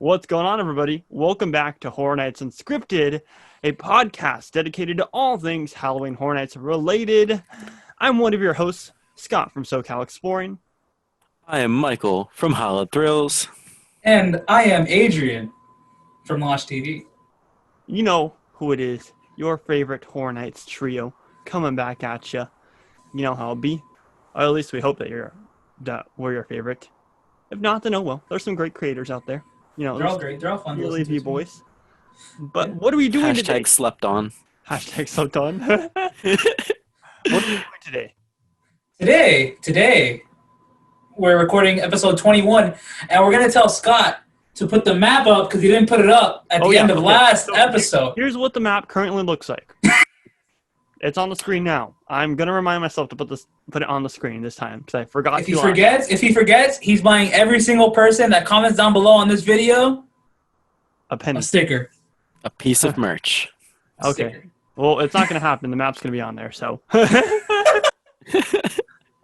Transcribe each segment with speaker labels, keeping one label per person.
Speaker 1: What's going on, everybody? Welcome back to Horror Nights Unscripted, a podcast dedicated to all things Halloween Horror Nights related. I'm one of your hosts, Scott from SoCalExploring.
Speaker 2: I am Michael from Hallowed Thrills.
Speaker 3: And I am Adrian from LoshTV.
Speaker 1: You know who it is, your favorite Horror Nights trio, coming back at you. You know how it'll be. Or at least we hope that we're your favorite. If not, then oh well. There's some great creators out there. You know,
Speaker 3: they're all great. They're all fun to listen to.
Speaker 1: Boys. But what are we doing today?
Speaker 2: Hashtag slept on.
Speaker 1: Hashtag slept on. What are we doing today?
Speaker 3: Today, we're recording episode 21, and we're going to tell Scott to put the map up because he didn't put it up at the end of last episode.
Speaker 1: Here's what the map currently looks like. It's on the screen now. I'm going to remind myself to put it on the screen this time because I forgot.
Speaker 3: If he forgets, he's buying every single person that comments down below on this video
Speaker 1: a penny.
Speaker 3: A sticker.
Speaker 2: A piece of merch.
Speaker 1: Okay.
Speaker 3: Sticker.
Speaker 1: Well, it's not going to happen. The map's going to be on there, so.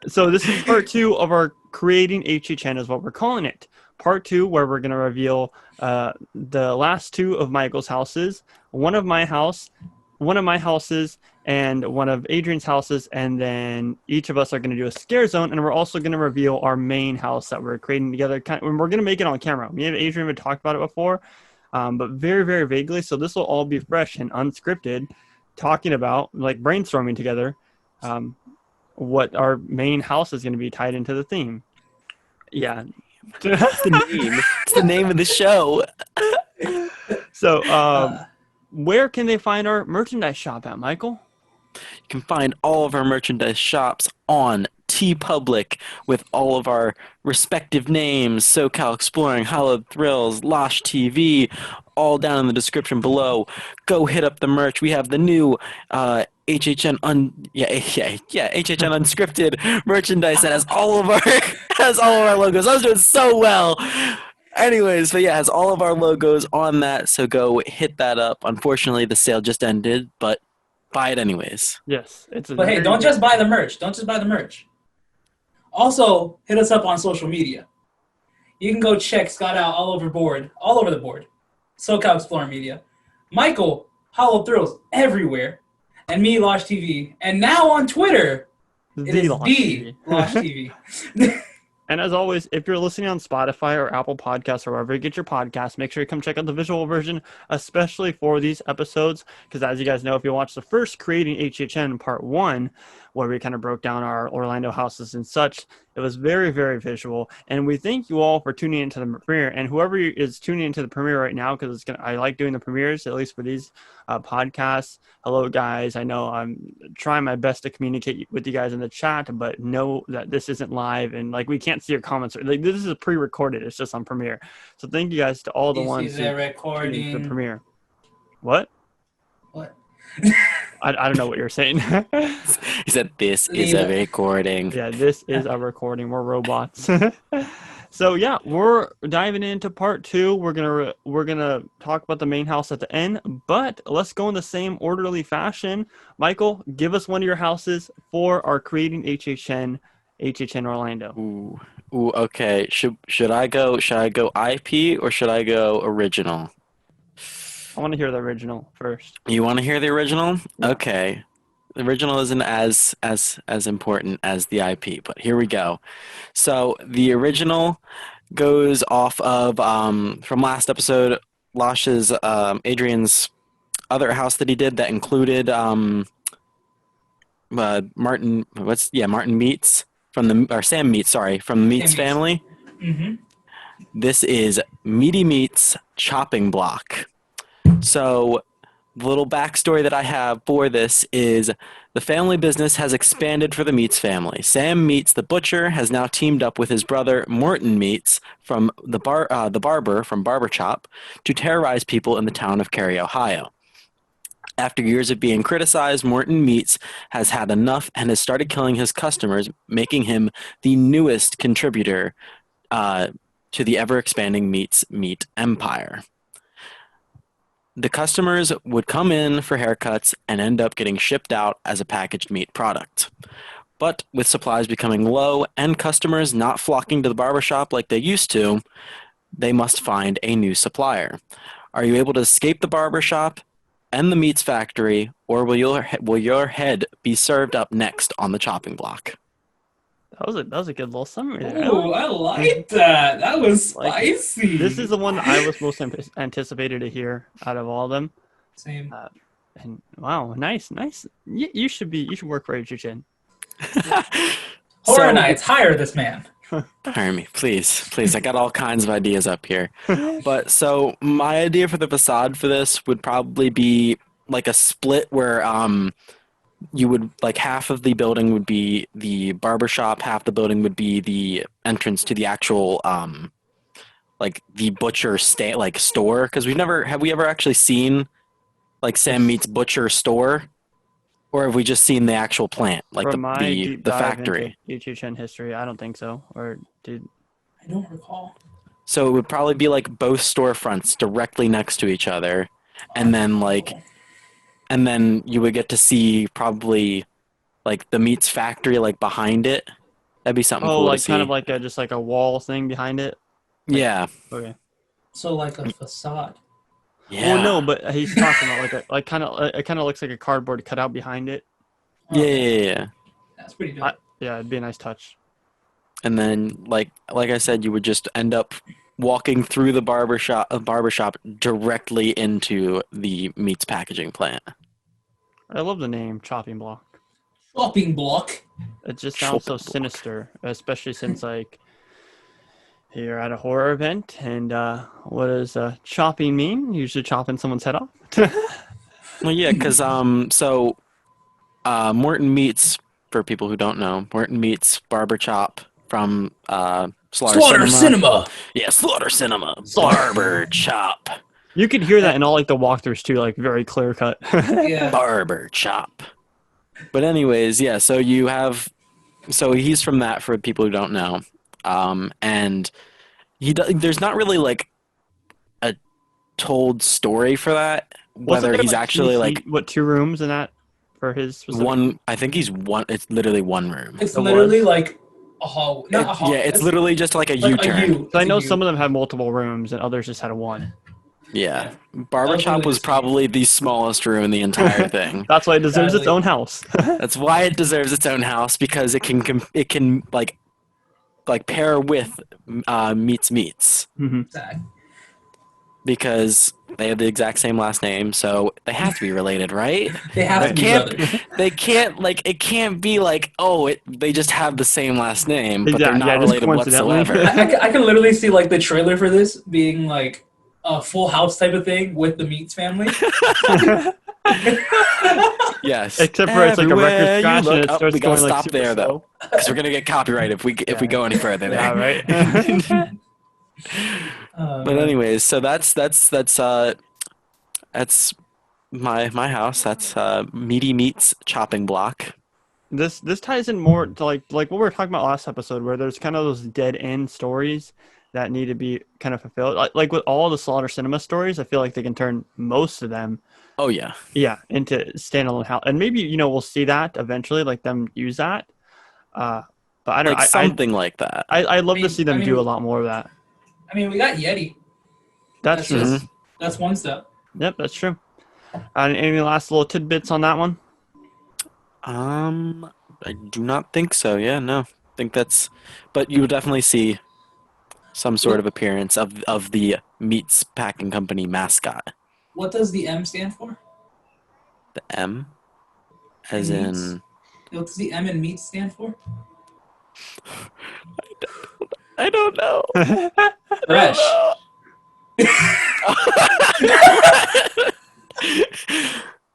Speaker 1: So this is part 2 of our Creating HHN is what we're calling it. Part 2 where we're going to reveal the last 2 of Michael's houses, one of my houses, and one of Adrian's houses, and then each of us are going to do a scare zone, and we're also going to reveal our main house that we're creating together. We're going to make it on camera. Me and Adrian have talked about it before, but very, very vaguely, so this will all be fresh and unscripted, talking about, like brainstorming together, what our main house is going to be tied into the theme. Yeah.
Speaker 2: That's the name. It's the name of the show.
Speaker 1: So, where can they find our merchandise shop at, Michael?
Speaker 2: You can find all of our merchandise shops on TeePublic with all of our respective names, SoCalExploring, Hallowed Thrills, LoshTV, all down in the description below. Go hit up the merch. We have the new HHN Unscripted merchandise that has all of our logos. I was doing so well. Anyways, but yeah, it has all of our logos on that, so go hit that up. Unfortunately, the sale just ended, but buy it anyways.
Speaker 1: Yes.
Speaker 3: But hey, don't just buy the merch. Also, hit us up on social media. You can go check Scott out all over the board. SoCalExploring Media. Michael, Hallowed Thrills, everywhere. And me, LoshTV. And now on Twitter, it is the LoshTV.
Speaker 1: And as always, if you're listening on Spotify or Apple Podcasts or wherever you get your podcasts, make sure you come check out the visual version, especially for these episodes. Because as you guys know, if you watch the first Creating HHN Part 1, where we kind of broke down our Orlando houses and such, it was very, very visual. And we thank you all for tuning into the premiere. And whoever is tuning into the premiere right now, because I like doing the premieres, at least for these podcasts. Hello, guys. I know I'm trying my best to communicate with you guys in the chat, but know that this isn't live and like we can't see your comments. Like this is pre-recorded. It's just on Premiere. So thank you guys to all the ones who tuned into the premiere. What? I don't know what you're saying.
Speaker 2: He said, "This is a recording."
Speaker 1: Yeah, this is a recording. We're robots. So yeah, we're diving into part 2. We're gonna talk about the main house at the end, but let's go in the same orderly fashion. Michael, give us one of your houses for our Creating HHN Orlando.
Speaker 2: Ooh, okay. Should I go IP or should I go original?
Speaker 1: I want to hear the original first.
Speaker 2: You want to hear the original? Okay. The original isn't as important as the IP, but here we go. So the original goes off of from last episode, Adrian's other house that he did that included Martin Meetz from the Meetz family.
Speaker 3: Mm-hmm.
Speaker 2: This is Meaty Meetz chopping block. So the little backstory that I have for this is the family business has expanded for the Meetz family. Sam Meetz, the butcher, has now teamed up with his brother Morton Meetz from the barber from Barber Chop to terrorize people in the town of Cary, Ohio. After years of being criticized, Morton Meetz has had enough and has started killing his customers, making him the newest contributor to the ever-expanding Meetz meat empire. The customers would come in for haircuts and end up getting shipped out as a packaged meat product. But with supplies becoming low and customers not flocking to the barbershop like they used to, they must find a new supplier. Are you able to escape the barbershop and the Meetz factory, or will your head be served up next on the chopping block?
Speaker 1: That was a good little summary there.
Speaker 3: Ooh, I like that. That was
Speaker 1: Like,
Speaker 3: spicy.
Speaker 1: This is the one that I was most anticipated to hear out of all of them.
Speaker 3: Same.
Speaker 1: And wow, nice. You should work for HHN.
Speaker 3: Horror Nights, hire this man.
Speaker 2: Hire me, please. I got all kinds of ideas up here. But so my idea for the facade for this would probably be like a split where you would like half of the building would be the barbershop, half the building would be the entrance to the actual like the butcher store, because have we ever actually seen like Sam Meet's butcher store, or have we just seen the actual plant, like
Speaker 1: From my deep
Speaker 2: the
Speaker 1: dive
Speaker 2: factory?
Speaker 1: into HHN history, I don't think so. Or did
Speaker 3: I don't recall.
Speaker 2: So it would probably be like both storefronts directly next to each other, and then you would get to see probably like the Meetz factory like behind it. That'd be something cool to see.
Speaker 1: kind of like just like a wall thing behind it.
Speaker 2: Yeah.
Speaker 1: Okay.
Speaker 3: So like a facade.
Speaker 2: Yeah.
Speaker 1: Well, no, but he's talking about it kind of looks like a cardboard cutout behind it.
Speaker 2: Yeah.
Speaker 3: That's pretty dope.
Speaker 1: Yeah, it'd be a nice touch.
Speaker 2: And then like I said, you would just end up walking through the barbershop directly into the Meetz packaging plant.
Speaker 1: I love the name Chopping Block.
Speaker 3: Chopping block.
Speaker 1: It just sounds so sinister, especially since like you're at a horror event, and what does chopping mean? Usually chopping someone's head off.
Speaker 2: Well, yeah, because Morton Meetz, for people who don't know, Morton Meetz Barber Chop from Slaughter Cinema. Yeah, Slaughter Cinema. Barber Chop.
Speaker 1: You could hear that in all like the walkthroughs too, like very clear cut.
Speaker 3: Yeah.
Speaker 2: Barber Chop. But anyways, yeah, so he's from that, for people who don't know. And there's not really like a told story for that, whether he's actually like
Speaker 1: 2 rooms in that for his specific...
Speaker 2: one. I think he's one. It's literally one room.
Speaker 3: It's literally like a hall. Not a hall.
Speaker 2: Yeah, it's literally just like a U-turn.
Speaker 1: So I know some of them have multiple rooms and others just had one.
Speaker 2: Yeah, Barber Chop was probably the smallest room in the entire thing.
Speaker 1: That's why it deserves its own house.
Speaker 2: That's why it deserves its own house, because it can like pair with Meetz.
Speaker 1: Mm-hmm.
Speaker 3: Exactly.
Speaker 2: Because they have the exact same last name, so they have to be related, right?
Speaker 3: They have to be brothers.
Speaker 2: They can't like it can't be like they just have the same last name, but they're not related whatsoever.
Speaker 3: I can literally see like the trailer for this being like a Full House type of thing with the Meetz family.
Speaker 2: Yes.
Speaker 1: Except for it's like a record scratch and it starts
Speaker 2: we gotta
Speaker 1: going
Speaker 2: stop
Speaker 1: like
Speaker 2: there though, because we're gonna get copyright if we go any further there.
Speaker 1: Yeah, right.
Speaker 2: But anyways, so that's my house. That's Meaty Meetz chopping block.
Speaker 1: This ties in more to like what we were talking about last episode, where there's kind of those dead end stories that need to be kind of fulfilled. Like with all the Slaughter Cinema stories, I feel like they can turn most of them.
Speaker 2: Oh yeah.
Speaker 1: Yeah, into standalone house, and maybe we'll see that eventually, like them use that. But I don't know,
Speaker 2: something like that.
Speaker 1: I'd love to see them do a lot more of that.
Speaker 3: I mean, we got Yeti.
Speaker 1: That's true.
Speaker 3: That's one step.
Speaker 1: Yep, that's true. Any last little tidbits on that one?
Speaker 2: I do not think so. Yeah, no. I think that's. But you would definitely see some sort of appearance of the Meetz Packing Company mascot.
Speaker 3: What does the M stand for?
Speaker 2: The M, as in.
Speaker 3: What does the M in Meetz stand for?
Speaker 2: I don't know.
Speaker 3: Fresh.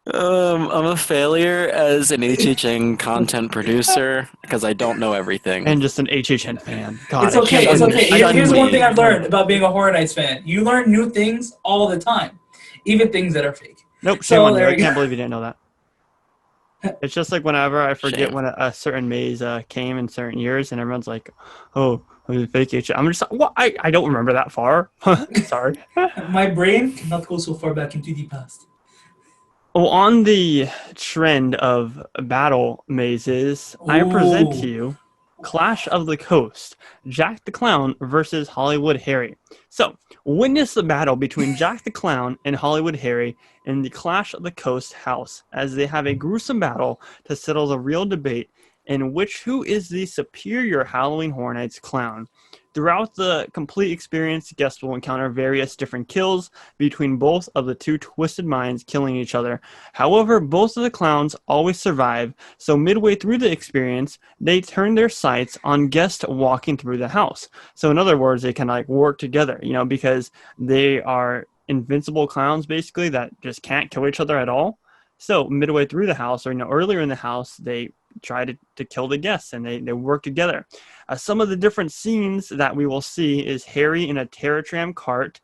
Speaker 2: I'm a failure as an HHN content producer because I don't know everything.
Speaker 1: And just an HHN fan. God,
Speaker 3: It's okay. It's okay. Here's one thing I've learned about being a Horror Nights fan. You learn new things all the time, even things that are fake.
Speaker 1: Nope, shame on you. I can't believe you didn't know that. It's just like whenever I forget when a certain maze came in certain years, and everyone's like, "Oh, fake HHN." I'm just like, "What? I don't remember that far." Sorry.
Speaker 3: My brain cannot go so far back into the past.
Speaker 1: Well, on the trend of battle mazes, I present to you Clash of the Coast, Jack the Clown versus Hollywood Harry. So, witness the battle between Jack the Clown and Hollywood Harry in the Clash of the Coast house as they have a gruesome battle to settle the real debate in which who is the superior Halloween Horror Nights clown. Throughout the complete experience, guests will encounter various different kills between both of the two twisted minds killing each other. However, both of the clowns always survive, so midway through the experience, they turn their sights on guests walking through the house. So in other words, they can like work together, because they are invincible clowns basically that just can't kill each other at all. So midway through the house, or earlier in the house, they try to kill the guests, and they work together. Some of the different scenes that we will see is Harry in a Terror Tram cart,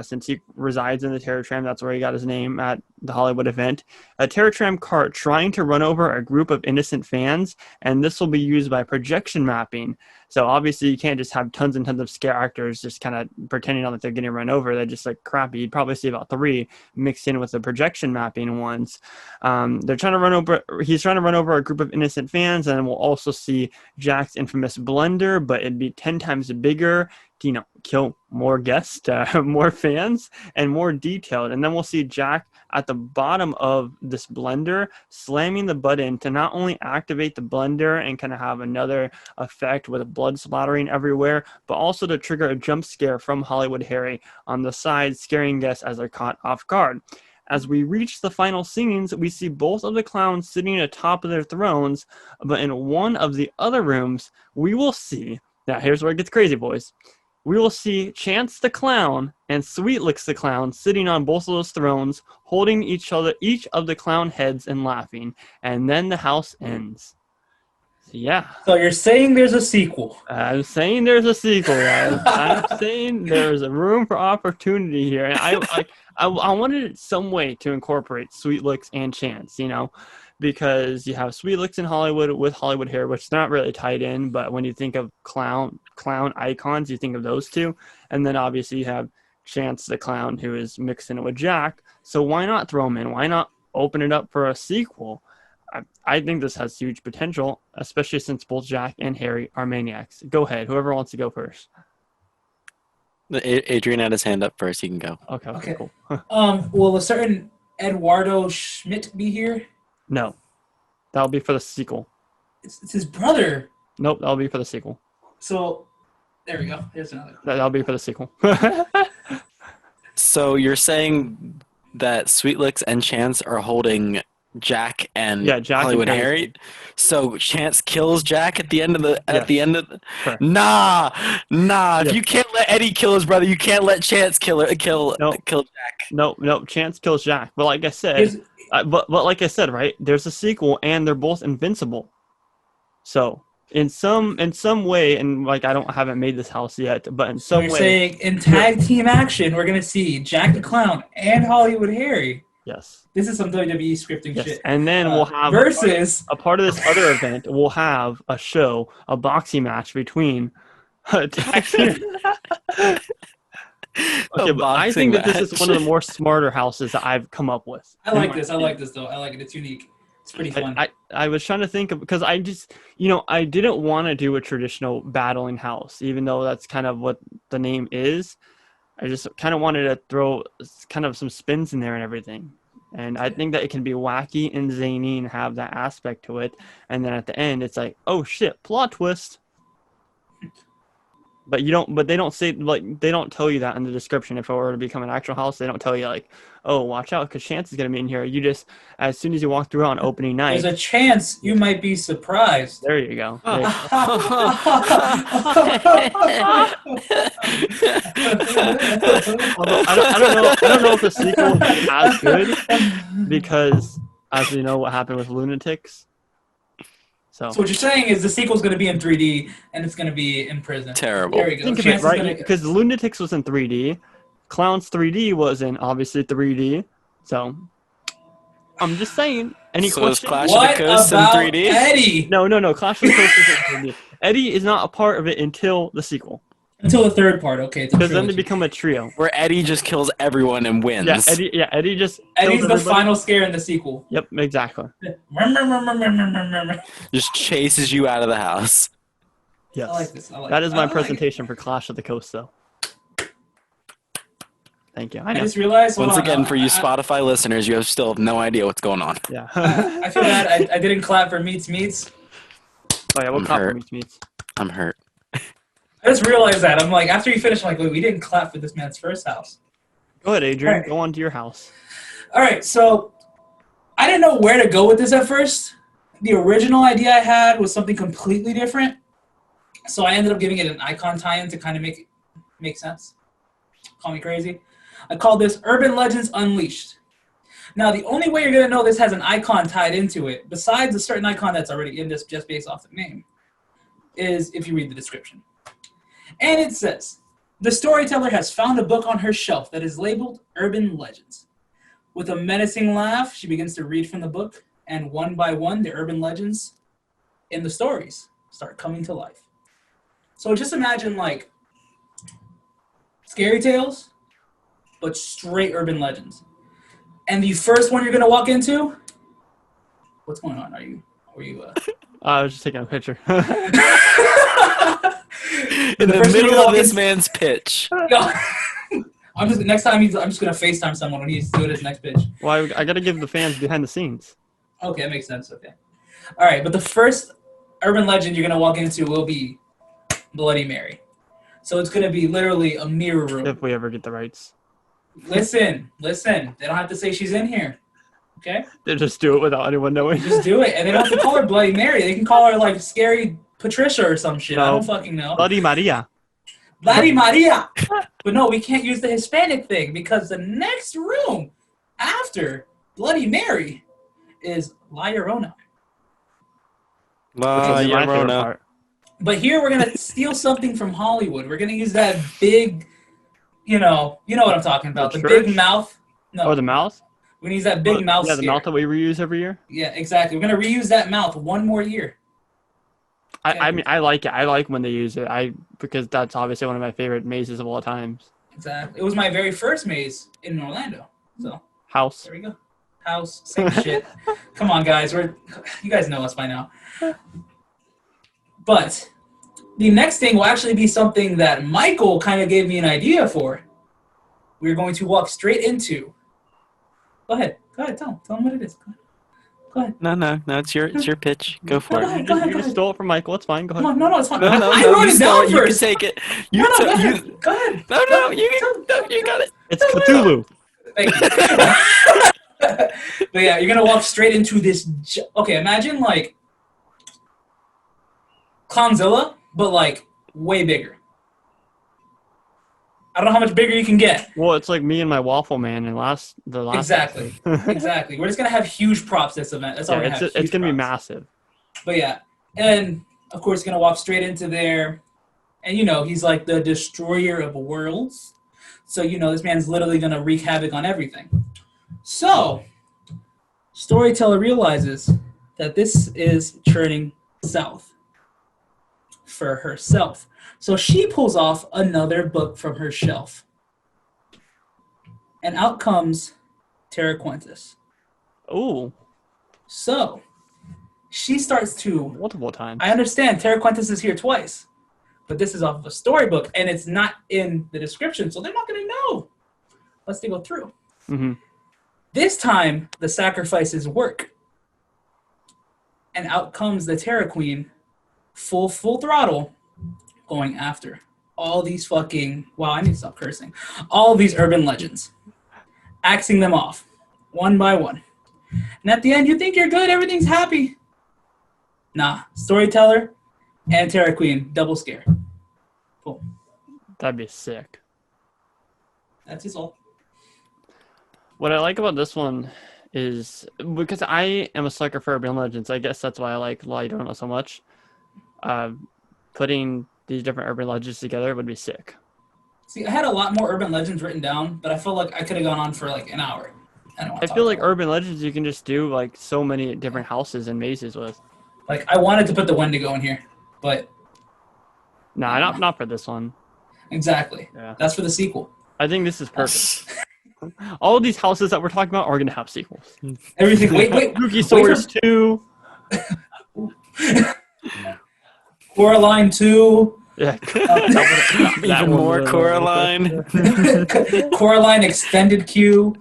Speaker 1: since he resides in the Terror Tram. That's where he got his name at the Hollywood event. A Terror Tram cart trying to run over a group of innocent fans, and this will be used by projection mapping. So obviously you can't just have tons and tons of scare actors just kind of pretending that they're getting run over. They're just like crappy. You'd probably see about 3 mixed in with the projection mapping ones. He's trying to run over a group of innocent fans, and we'll also see Jack's infamous blender, but it'd be 10 times bigger to, kill more guests, more fans, and more detailed. And then we'll see Jack at the bottom of this blender slamming the button to not only activate the blender and kind of have another effect with blood splattering everywhere, but also to trigger a jump scare from Hollywood Harry on the side, scaring guests as they're caught off guard. As we reach the final scenes, we see both of the clowns sitting atop of their thrones, but in one of the other rooms, we will see, now here's where it gets crazy, boys. We will see Chance the Clown and Sweetlix the Clown sitting on both of those thrones, holding each of the clown heads and laughing. And then the house ends. So, yeah.
Speaker 3: So you're saying there's a sequel?
Speaker 1: I'm saying there's a sequel, guys. I'm saying there's a room for opportunity here. And I wanted some way to incorporate Sweetlix and Chance, because you have Sweetlix in Hollywood with Hollywood Hair, which is not really tied in, but when you think of clown icons, you think of those two. And then obviously you have Chance the Clown, who is mixed in with Jack. So why not throw him in? Why not open it up for a sequel? I think this has huge potential, especially since both Jack and Harry are maniacs. Go ahead. Whoever wants to go first.
Speaker 2: Adrian had his hand up first. He can go.
Speaker 1: Okay, cool.
Speaker 3: Will a certain Eduardo Schmidt be here?
Speaker 1: No. That'll be for the sequel.
Speaker 3: It's his brother.
Speaker 1: Nope, that'll be for the sequel.
Speaker 3: So, there we go. Here's another.
Speaker 1: That'll be for the sequel.
Speaker 2: So you're saying that Sweetlix and Chance are holding Jack and
Speaker 1: Jack
Speaker 2: Hollywood
Speaker 1: and
Speaker 2: Harry. So Chance kills Jack at the end of the
Speaker 1: Sure.
Speaker 2: Nah.
Speaker 1: Yes.
Speaker 2: If you can't let Eddie kill his brother, you can't let Chance kill Jack.
Speaker 1: No, Chance kills Jack. But like I said, but like I said, right? There's a sequel, and they're both invincible. So in some way, and like I haven't made this house yet, but in some way,
Speaker 3: you're saying in tag team action, we're gonna see Jack the Clown and Hollywood Harry.
Speaker 1: Yes.
Speaker 3: This is some WWE scripting shit.
Speaker 1: And then we'll have
Speaker 3: versus
Speaker 1: a part of this other event. We'll have a show, a boxing match between tag team. Okay, but I think that this is one of the more smarter houses that I've come up with.
Speaker 3: I like this. I like this though. I like it. It's unique. It's pretty fun.
Speaker 1: I was trying to think of, because I just, I didn't want to do a traditional battling house, even though that's kind of what the name is. I just kind of wanted to throw kind of some spins in there and everything. And I think that it can be wacky and zany and have that aspect to it. And then at the end, it's like, oh shit, plot twist. But they don't say, like, they don't tell you that in the description. If it were to become an actual house, they don't tell you, like, oh, watch out, because Chance is going to be in here. You just, as soon as you walk through on opening night.
Speaker 3: There's a chance you might be surprised.
Speaker 1: There you go.
Speaker 3: I
Speaker 1: don't know if the sequel will be as good, because as we know what happened with Lunatics. So
Speaker 3: what you're saying is the sequel's going to be in 3D and it's going to be in prison.
Speaker 2: Terrible.
Speaker 3: There we go.
Speaker 1: Think of it, right? Because Lunatics was in 3D, Clowns 3D was in obviously 3D. So I'm just saying. Any questions?
Speaker 2: Clash of the Coast in 3D?
Speaker 3: Eddie?
Speaker 1: No. Clash of the Coast is in 3D. Eddie is not a part of it until the sequel.
Speaker 3: Until the third part, okay.
Speaker 1: Because then they become a trio.
Speaker 2: Where Eddie just kills everyone and wins.
Speaker 1: Eddie's
Speaker 3: the final scare in the sequel.
Speaker 1: Yep, exactly.
Speaker 2: Just chases you out of the house.
Speaker 1: Yes.
Speaker 3: I like this. I like
Speaker 1: That
Speaker 3: it.
Speaker 1: is
Speaker 3: I
Speaker 1: my
Speaker 3: like it.
Speaker 1: presentation for Clash of the Coast, though. Thank you. I
Speaker 3: I
Speaker 1: know.
Speaker 3: just realized.
Speaker 2: Once again, for you Spotify listeners, you still have no idea what's going on.
Speaker 1: Yeah.
Speaker 3: I feel bad. I didn't clap for Meetz.
Speaker 1: Oh yeah, we'll
Speaker 2: I'm
Speaker 1: clap for
Speaker 2: hurt.
Speaker 1: Meetz.
Speaker 2: I'm hurt.
Speaker 3: I just realized that. I'm like, after you finish, I'm like, wait, we didn't clap for this man's first house.
Speaker 1: Go ahead, Adrian.
Speaker 3: Alright.
Speaker 1: Go on to your house.
Speaker 3: All right, so I didn't know where to go with this at first. The original idea I had was something completely different. So I ended up giving it an icon tie-in to kind of make it make sense. Call me crazy. I called this Urban Legends Unleashed. Now, the only way you're going to know this has an icon tied into it, besides a certain icon that's already in this just based off the name, is if you read the description. And it says, the storyteller has found a book on her shelf that is labeled Urban Legends. With a menacing laugh, she begins to read from the book, and one by one, the urban legends in the stories start coming to life. So just imagine like scary tales, but straight urban legends. And the first one you're gonna walk into, what's going on? Are you
Speaker 1: I was just taking a picture.
Speaker 2: In the middle of this man's pitch.
Speaker 3: Yo, I'm just gonna FaceTime someone when he's doing his next pitch.
Speaker 1: Well, I got to give the fans behind the scenes.
Speaker 3: Okay, that makes sense. Okay. All right, but the first urban legend you're going to walk into will be Bloody Mary. So it's going to be literally a mirror room.
Speaker 1: If we ever get the rights.
Speaker 3: Listen. They don't have to say she's in here. Okay?
Speaker 1: They just do it without anyone knowing.
Speaker 3: Just do it. And they don't have to call her Bloody Mary. They can call her like Scary Patricia or some shit. I
Speaker 1: No.
Speaker 3: don't fucking know.
Speaker 1: Bloody Maria.
Speaker 3: Bloody Maria. But no, we can't use the Hispanic thing because the next room after Bloody Mary is La Llorona.
Speaker 1: Which is my favorite part.
Speaker 3: But here we're gonna steal something from Hollywood. We're gonna use that big, you know what I'm talking about. The
Speaker 1: church?
Speaker 3: big mouth. No,
Speaker 1: Oh, the mouth?
Speaker 3: we're gonna use that big mouth.
Speaker 1: Yeah, the
Speaker 3: scare.
Speaker 1: mouth that we reuse every year.
Speaker 3: Yeah, exactly. We're gonna reuse that mouth one more year.
Speaker 1: I mean, I like it. I like when they use it. Because that's obviously one of my favorite mazes of all times.
Speaker 3: Exactly. It was my very first maze in Orlando. So
Speaker 1: House.
Speaker 3: there we go. House, same shit. Come on, guys. You guys know us by now. But the next thing will actually be something that Michael kind of gave me an idea for. We're going to walk straight into. Go ahead. Tell him what it is. Go ahead.
Speaker 2: No, it's your pitch. Go for
Speaker 3: Go
Speaker 2: it.
Speaker 3: ahead.
Speaker 1: You just stole it from Michael. It's fine. Go ahead.
Speaker 3: No, it's fine.
Speaker 2: No,
Speaker 3: I wrote it down
Speaker 2: You can
Speaker 3: first.
Speaker 2: take it.
Speaker 3: Go ahead.
Speaker 2: You got it.
Speaker 1: It's Cthulhu.
Speaker 3: Thank you. But yeah, you're gonna walk straight into this. Okay, imagine like Clownzilla, but like way bigger. I don't know how much bigger you can get.
Speaker 1: Well, it's like me and my Waffle Man in the last
Speaker 3: Exactly. Exactly. We're just gonna have huge props this event. That's all we're
Speaker 1: Yeah,
Speaker 3: gonna have.
Speaker 1: it's gonna be
Speaker 3: huge props.
Speaker 1: massive.
Speaker 3: But yeah, and of course, gonna walk straight into there, and he's like the destroyer of worlds. So this man's literally gonna wreak havoc on everything. So, storyteller realizes that this is turning south for herself. So she pulls off another book from her shelf. And out comes Terra Quintus.
Speaker 1: Ooh,
Speaker 3: So she starts to...
Speaker 1: multiple times.
Speaker 3: I understand Terra Quintus is here twice. But this is off of a storybook, and it's not in the description, so they're not going to know unless they go through.
Speaker 1: Mm-hmm.
Speaker 3: This time, the sacrifices work. And out comes the Terra Queen, full throttle, going after all these fucking... Wow, I need to stop cursing. All these urban legends. Axing them off, one by one. And at the end, you think you're good, everything's happy. Nah, storyteller and Terra Queen, double scare. Cool.
Speaker 1: That'd be sick.
Speaker 3: That's his all.
Speaker 1: What I like about this one is because I am a sucker for urban legends. I guess that's why I like La Llorona so much. Putting these different urban legends together would be sick.
Speaker 3: See, I had a lot more urban legends written down, but I feel like I could have gone on for like an hour.
Speaker 1: I feel like urban legends you can just do like so many different houses and mazes with.
Speaker 3: Like I wanted to put the Wendigo in here, but
Speaker 1: Nah, not for this one.
Speaker 3: exactly.
Speaker 1: Yeah.
Speaker 3: That's for the sequel.
Speaker 1: I think this is perfect. All of these houses that we're talking about are gonna have sequels.
Speaker 3: Everything. Wait.
Speaker 1: Spooky Swords 2.
Speaker 3: Wait Coraline 2.
Speaker 1: Yeah.
Speaker 2: Even more Coraline.
Speaker 3: Coraline Extended Queue.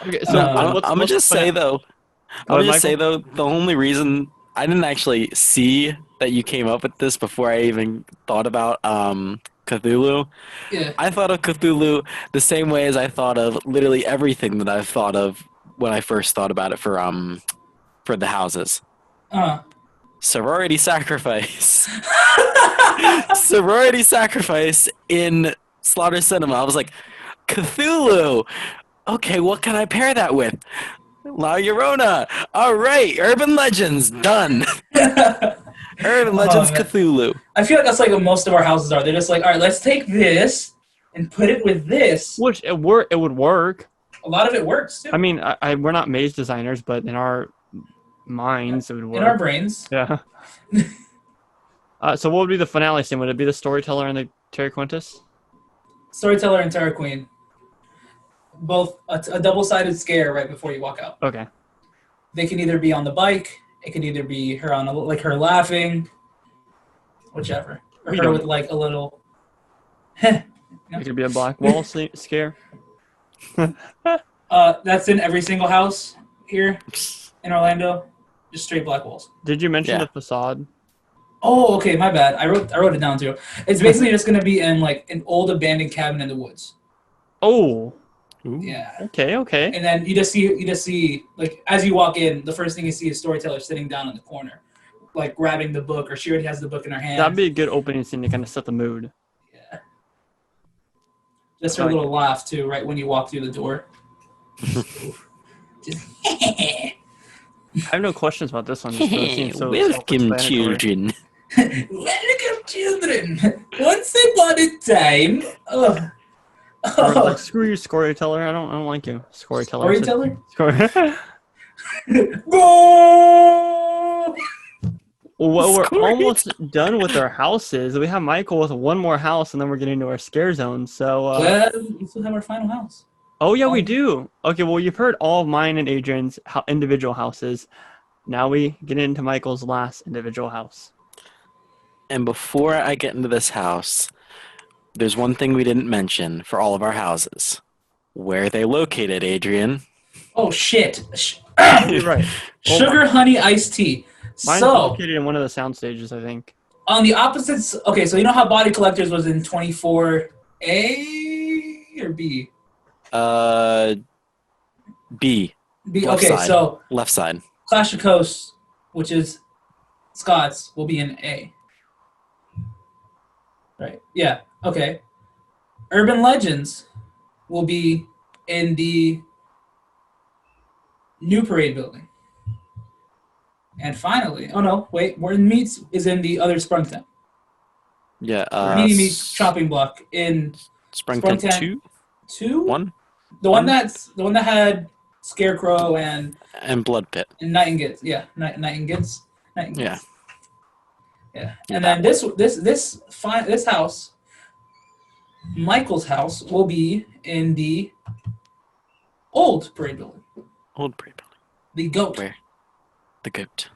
Speaker 1: Okay, so
Speaker 2: I'm gonna just say though.
Speaker 1: Go
Speaker 2: I'm
Speaker 1: ahead,
Speaker 2: gonna just say
Speaker 1: Michael.
Speaker 2: though, the only reason I didn't actually see that you came up with this before I even thought about Cthulhu.
Speaker 3: Yeah.
Speaker 2: I thought of Cthulhu the same way as I thought of literally everything that I've thought of when I first thought about it for the houses. Sorority sacrifice. Sorority sacrifice in Slaughter Cinema. I was like, Cthulhu. Okay, what can I pair that with? La Llorona. All right, urban legends done. Urban legends
Speaker 3: man.
Speaker 2: Cthulhu.
Speaker 3: I feel like that's like what most of our houses are. They're just like, all right, let's take this and put it with this.
Speaker 1: Which it would work.
Speaker 3: A lot of it works too.
Speaker 1: I mean, we're not maze designers, but in our minds, it would work.
Speaker 3: In our brains.
Speaker 1: Yeah. So what would be the finale scene? Would it be the storyteller and the Terry Quintus?
Speaker 3: Storyteller and Terror Queen. Both a double-sided scare right before you walk out.
Speaker 1: Okay.
Speaker 3: They can either be on the bike. It can either be her on her laughing, whichever, or her with like a little.
Speaker 1: It could be a black wall scare.
Speaker 3: That's in every single house here in Orlando. Just straight black walls.
Speaker 1: Did you mention the facade?
Speaker 3: Oh, okay, my bad. I wrote it down too. It's basically just gonna be in like an old abandoned cabin in the woods.
Speaker 1: Oh.
Speaker 3: Ooh. Yeah.
Speaker 1: Okay. And
Speaker 3: then you just see like as you walk in, the first thing you see is storyteller sitting down in the corner, like grabbing the book, or she already has the book in her hand.
Speaker 1: That'd be a good opening scene to kind of set the mood.
Speaker 3: Yeah. Just her little laugh too, right when you walk through the door.
Speaker 1: I have no questions about this one.
Speaker 2: Welcome, children.
Speaker 3: Welcome, children. Once upon a time.
Speaker 1: Like, screw you, storyteller. I don't like you, storyteller.
Speaker 3: Storyteller?
Speaker 1: Go! Well, we're almost done with our houses. We have Michael with one more house, and then we're getting into our scare zone. So,
Speaker 3: we still have our final house.
Speaker 1: Oh yeah, we do. Okay, well, you've heard all of mine and Adrian's individual houses. Now we get into Michael's last individual house.
Speaker 2: And before I get into this house, there's one thing we didn't mention for all of our houses. Where are they located, Adrian?
Speaker 3: Oh, shit.
Speaker 1: You're right.
Speaker 3: Sugar honey iced tea.
Speaker 1: Mine's located in one of the sound stages, I think.
Speaker 3: On the opposites... Okay, so you know how Body Collectors was in 24A or B?
Speaker 2: B.
Speaker 3: B.
Speaker 2: Left
Speaker 3: okay,
Speaker 2: side.
Speaker 3: so...
Speaker 2: Left side.
Speaker 3: Clash of Coasts, which is Scott's, will be in A. Right. Yeah. Okay. Urban Legends will be in the New Parade building. And finally, oh no, wait, Morton Meetz is in the other Sprung Tent.
Speaker 2: Yeah.
Speaker 3: Meaty Meetz chopping block in
Speaker 2: Sprung Tent 2?
Speaker 3: 2?
Speaker 2: 1?
Speaker 3: The one that had Scarecrow and
Speaker 2: Blood Pit.
Speaker 3: And Nightingales. Yeah, Nightingales.
Speaker 2: Yeah.
Speaker 3: Yeah. And then this house, Michael's house, will be in the old parade building.
Speaker 2: Old parade building.
Speaker 3: The goat.
Speaker 2: Where? The goat.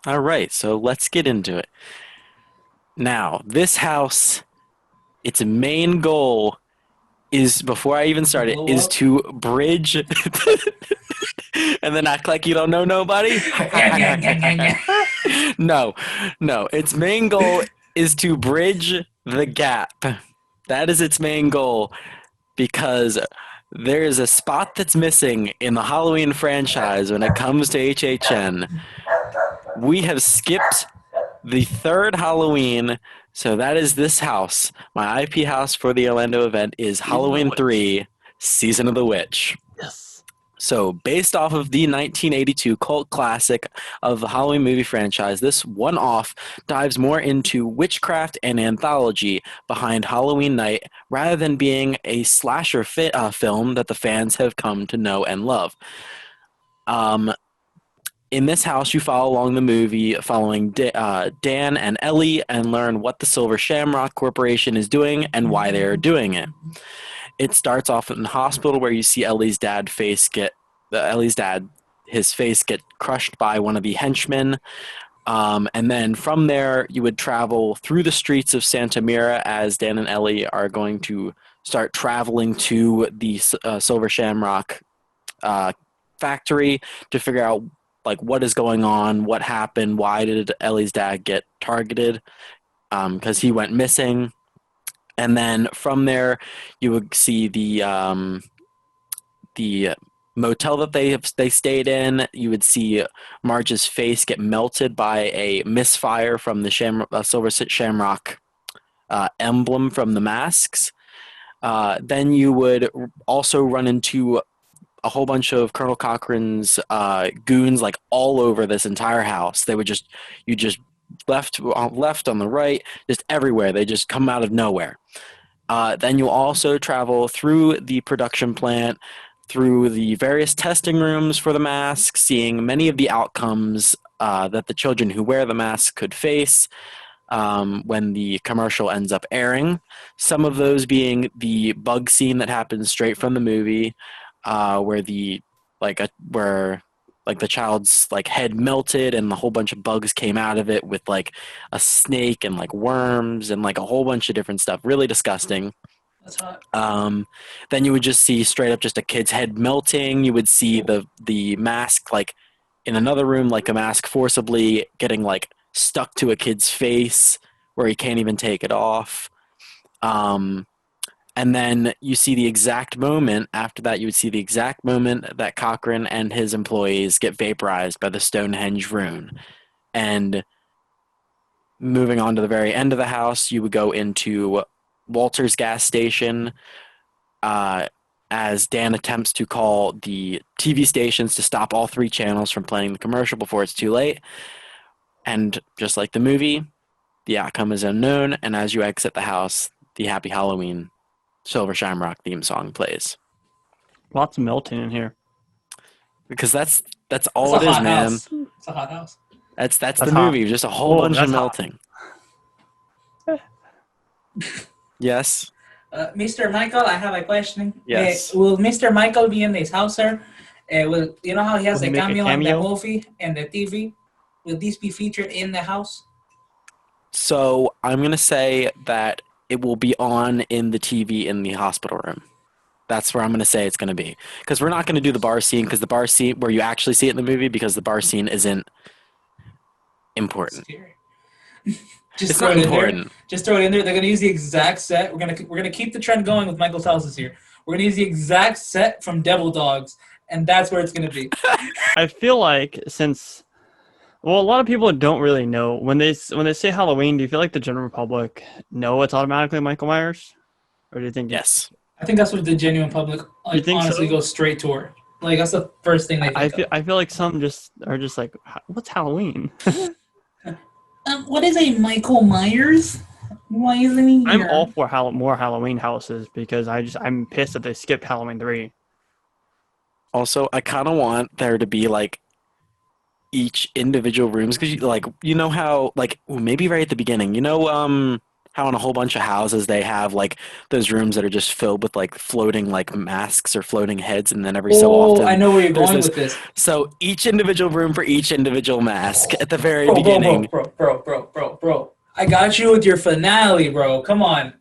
Speaker 2: All right, so let's get into it. Now, this house, its main goal is, before I even start it, is to bridge and then act like you don't know nobody. No. Its main goal is to bridge the gap. That is its main goal, because there is a spot that's missing in the Halloween franchise when it comes to HHN. We have skipped the third Halloween, so that is this house. My IP house for the Orlando event is Halloween 3, Season of the Witch.
Speaker 1: Yes.
Speaker 2: So, based off of the 1982 cult classic of the Halloween movie franchise, this one-off dives more into witchcraft and anthology behind Halloween Night, rather than being a slasher film that the fans have come to know and love. In this house, you follow along the movie, following Dan and Ellie, and learn what the Silver Shamrock Corporation is doing and why they are doing it. It starts off in the hospital, where you see Ellie's dad his face get crushed by one of the henchmen. And then from there, you would travel through the streets of Santa Mira as Dan and Ellie are going to start traveling to the Silver Shamrock factory to figure out like what is going on, what happened, why did Ellie's dad get targeted, because he went missing. And then from there, you would see the motel that they stayed in. You would see Marge's face get melted by a misfire from the Silver Shamrock emblem from the masks. Then you would also run into a whole bunch of Colonel Cochran's goons, like all over this entire house. You just left on the right, just everywhere. They just come out of nowhere. Then you'll also travel through the production plant, through the various testing rooms for the masks, seeing many of the outcomes that the children who wear the mask could face when the commercial ends up airing. Some of those being the bug scene that happens straight from the movie, where the child's like head melted and a whole bunch of bugs came out of it with like a snake and like worms and like a whole bunch of different stuff. Really disgusting.
Speaker 3: That's hot.
Speaker 2: Then you would just see straight up just a kid's head melting. You would see the mask like in another room, like a mask forcibly getting like stuck to a kid's face where he can't even take it off. And then you see the exact moment after that. You would see the exact moment that Cochran and his employees get vaporized by the Stonehenge rune. And moving on to the very end of the house, you would go into Walter's gas station as Dan attempts to call the TV stations to stop all 3 channels from playing the commercial before it's too late. And just like the movie, the outcome is unknown. And as you exit the house, the Happy Halloween Silver Shamrock theme song plays.
Speaker 1: Lots of melting in here.
Speaker 2: Because that's all it is, man.
Speaker 3: House. It's a hot house.
Speaker 2: That's the
Speaker 1: hot.
Speaker 2: movie. Just a whole bunch of
Speaker 1: that's
Speaker 2: melting. Yes.
Speaker 3: Mr. Michael, I have a question.
Speaker 2: Yes.
Speaker 3: Will Mr. Michael be in this house, sir? Will you know how he has
Speaker 1: Will
Speaker 3: a
Speaker 1: he make a
Speaker 3: cameo in the
Speaker 1: cameo?
Speaker 3: movie and the TV? Will these be featured in the house?
Speaker 2: So I'm going to say that it will be on in the TV in the hospital room. That's where I'm going to say it's going to be. Because we're not going to do the bar scene, because the bar scene where you actually see it in the movie, because the bar scene isn't important.
Speaker 3: Scary. Just
Speaker 2: It's
Speaker 3: throw
Speaker 2: not
Speaker 3: it in there.
Speaker 2: important.
Speaker 3: Just throw it in there. They're gonna use the exact set. We're gonna keep the trend going with Michael's houses here. We're gonna use the exact set from Devil Dogs, and that's where it's gonna be.
Speaker 1: I feel like a lot of people don't really know when they say Halloween. Do you feel like the general public know it's automatically Michael Myers, or do you think?
Speaker 2: Yes.
Speaker 3: I think that's what the genuine public honestly goes straight toward. Like that's the first thing they think of.
Speaker 1: I feel like some just are just like, what's Halloween?
Speaker 3: What is a Michael Myers? Why isn't he here?
Speaker 1: I'm all for more Halloween houses because I'm pissed that they skipped Halloween 3.
Speaker 2: Also, I kind of want there to be like each individual rooms, because you know how maybe right at the beginning, how in a whole bunch of houses they have like those rooms that are just filled with like floating like masks or floating heads, and then every so often
Speaker 3: I know where you're
Speaker 2: there's
Speaker 3: going with this.
Speaker 2: So each individual room for each individual mask at the very beginning.
Speaker 3: Bro. I got you with your finale, bro. Come on.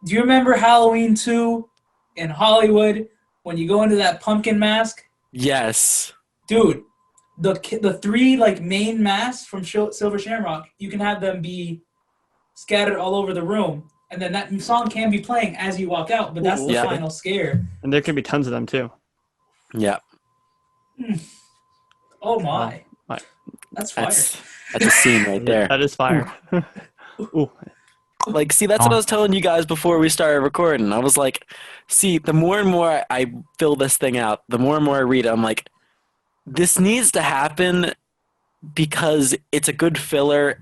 Speaker 3: Do you remember Halloween 2 in Hollywood when you go into that pumpkin mask?
Speaker 2: Yes.
Speaker 3: Dude, the 3 like main masks from Silver Shamrock, you can have them be scattered all over the room, and then that song can be playing as you walk out, but that's the final scare.
Speaker 1: And there could be tons of them too.
Speaker 2: Yeah.
Speaker 3: Oh my. That's fire.
Speaker 2: That's a scene right there.
Speaker 1: That is fire. Ooh.
Speaker 2: Like, see, that's what I was telling you guys before we started recording. I was like, see, the more and more I fill this thing out, the more and more I read it, I'm like, this needs to happen because it's a good filler,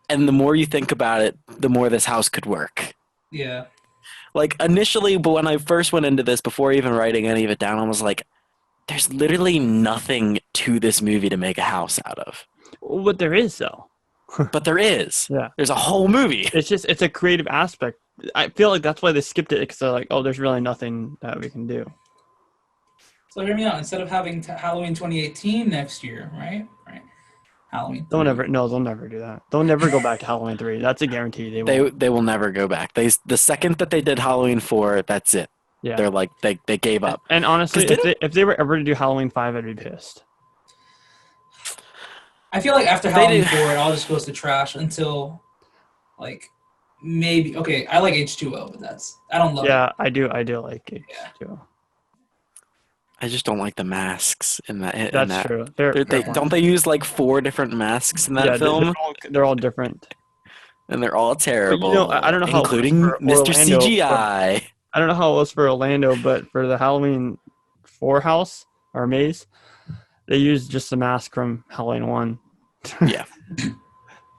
Speaker 2: and the more you think about it, the more this house could work.
Speaker 3: Yeah.
Speaker 2: Like, initially, but when I first went into this, before even writing any of it down, I was like, there's literally nothing to this movie to make a house out of.
Speaker 1: But there is, though.
Speaker 2: But there is.
Speaker 1: Yeah.
Speaker 2: There's a whole movie.
Speaker 1: It's a creative aspect. I feel like that's why they skipped it, because they're like, oh, there's really nothing that we can do.
Speaker 3: So hear me out. Instead of having Halloween 2018 next year, right? Right. Halloween 3.
Speaker 1: They'll never do that. They'll never go back to Halloween 3. That's a guarantee. They won't.
Speaker 2: They will never go back. The second that they did Halloween 4, that's it.
Speaker 1: Yeah.
Speaker 2: They're like they gave up.
Speaker 1: And honestly, if they were ever to do Halloween 5, I'd be pissed.
Speaker 3: I feel like after Halloween 4, it all just goes to trash until, like, maybe. Okay, I like H2O, but I don't love it.
Speaker 1: Yeah, I do like H2O.
Speaker 2: I just don't like the masks in that.
Speaker 1: That's true.
Speaker 2: Don't they use like 4 different masks in that film?
Speaker 1: They're all different,
Speaker 2: and they're all terrible.
Speaker 1: But, I don't know how
Speaker 2: including Mr.
Speaker 1: Orlando,
Speaker 2: CGI.
Speaker 1: I don't know how it was for Orlando, but for the Halloween 4 house or maze, they used just the mask from Halloween 1.
Speaker 2: Yeah.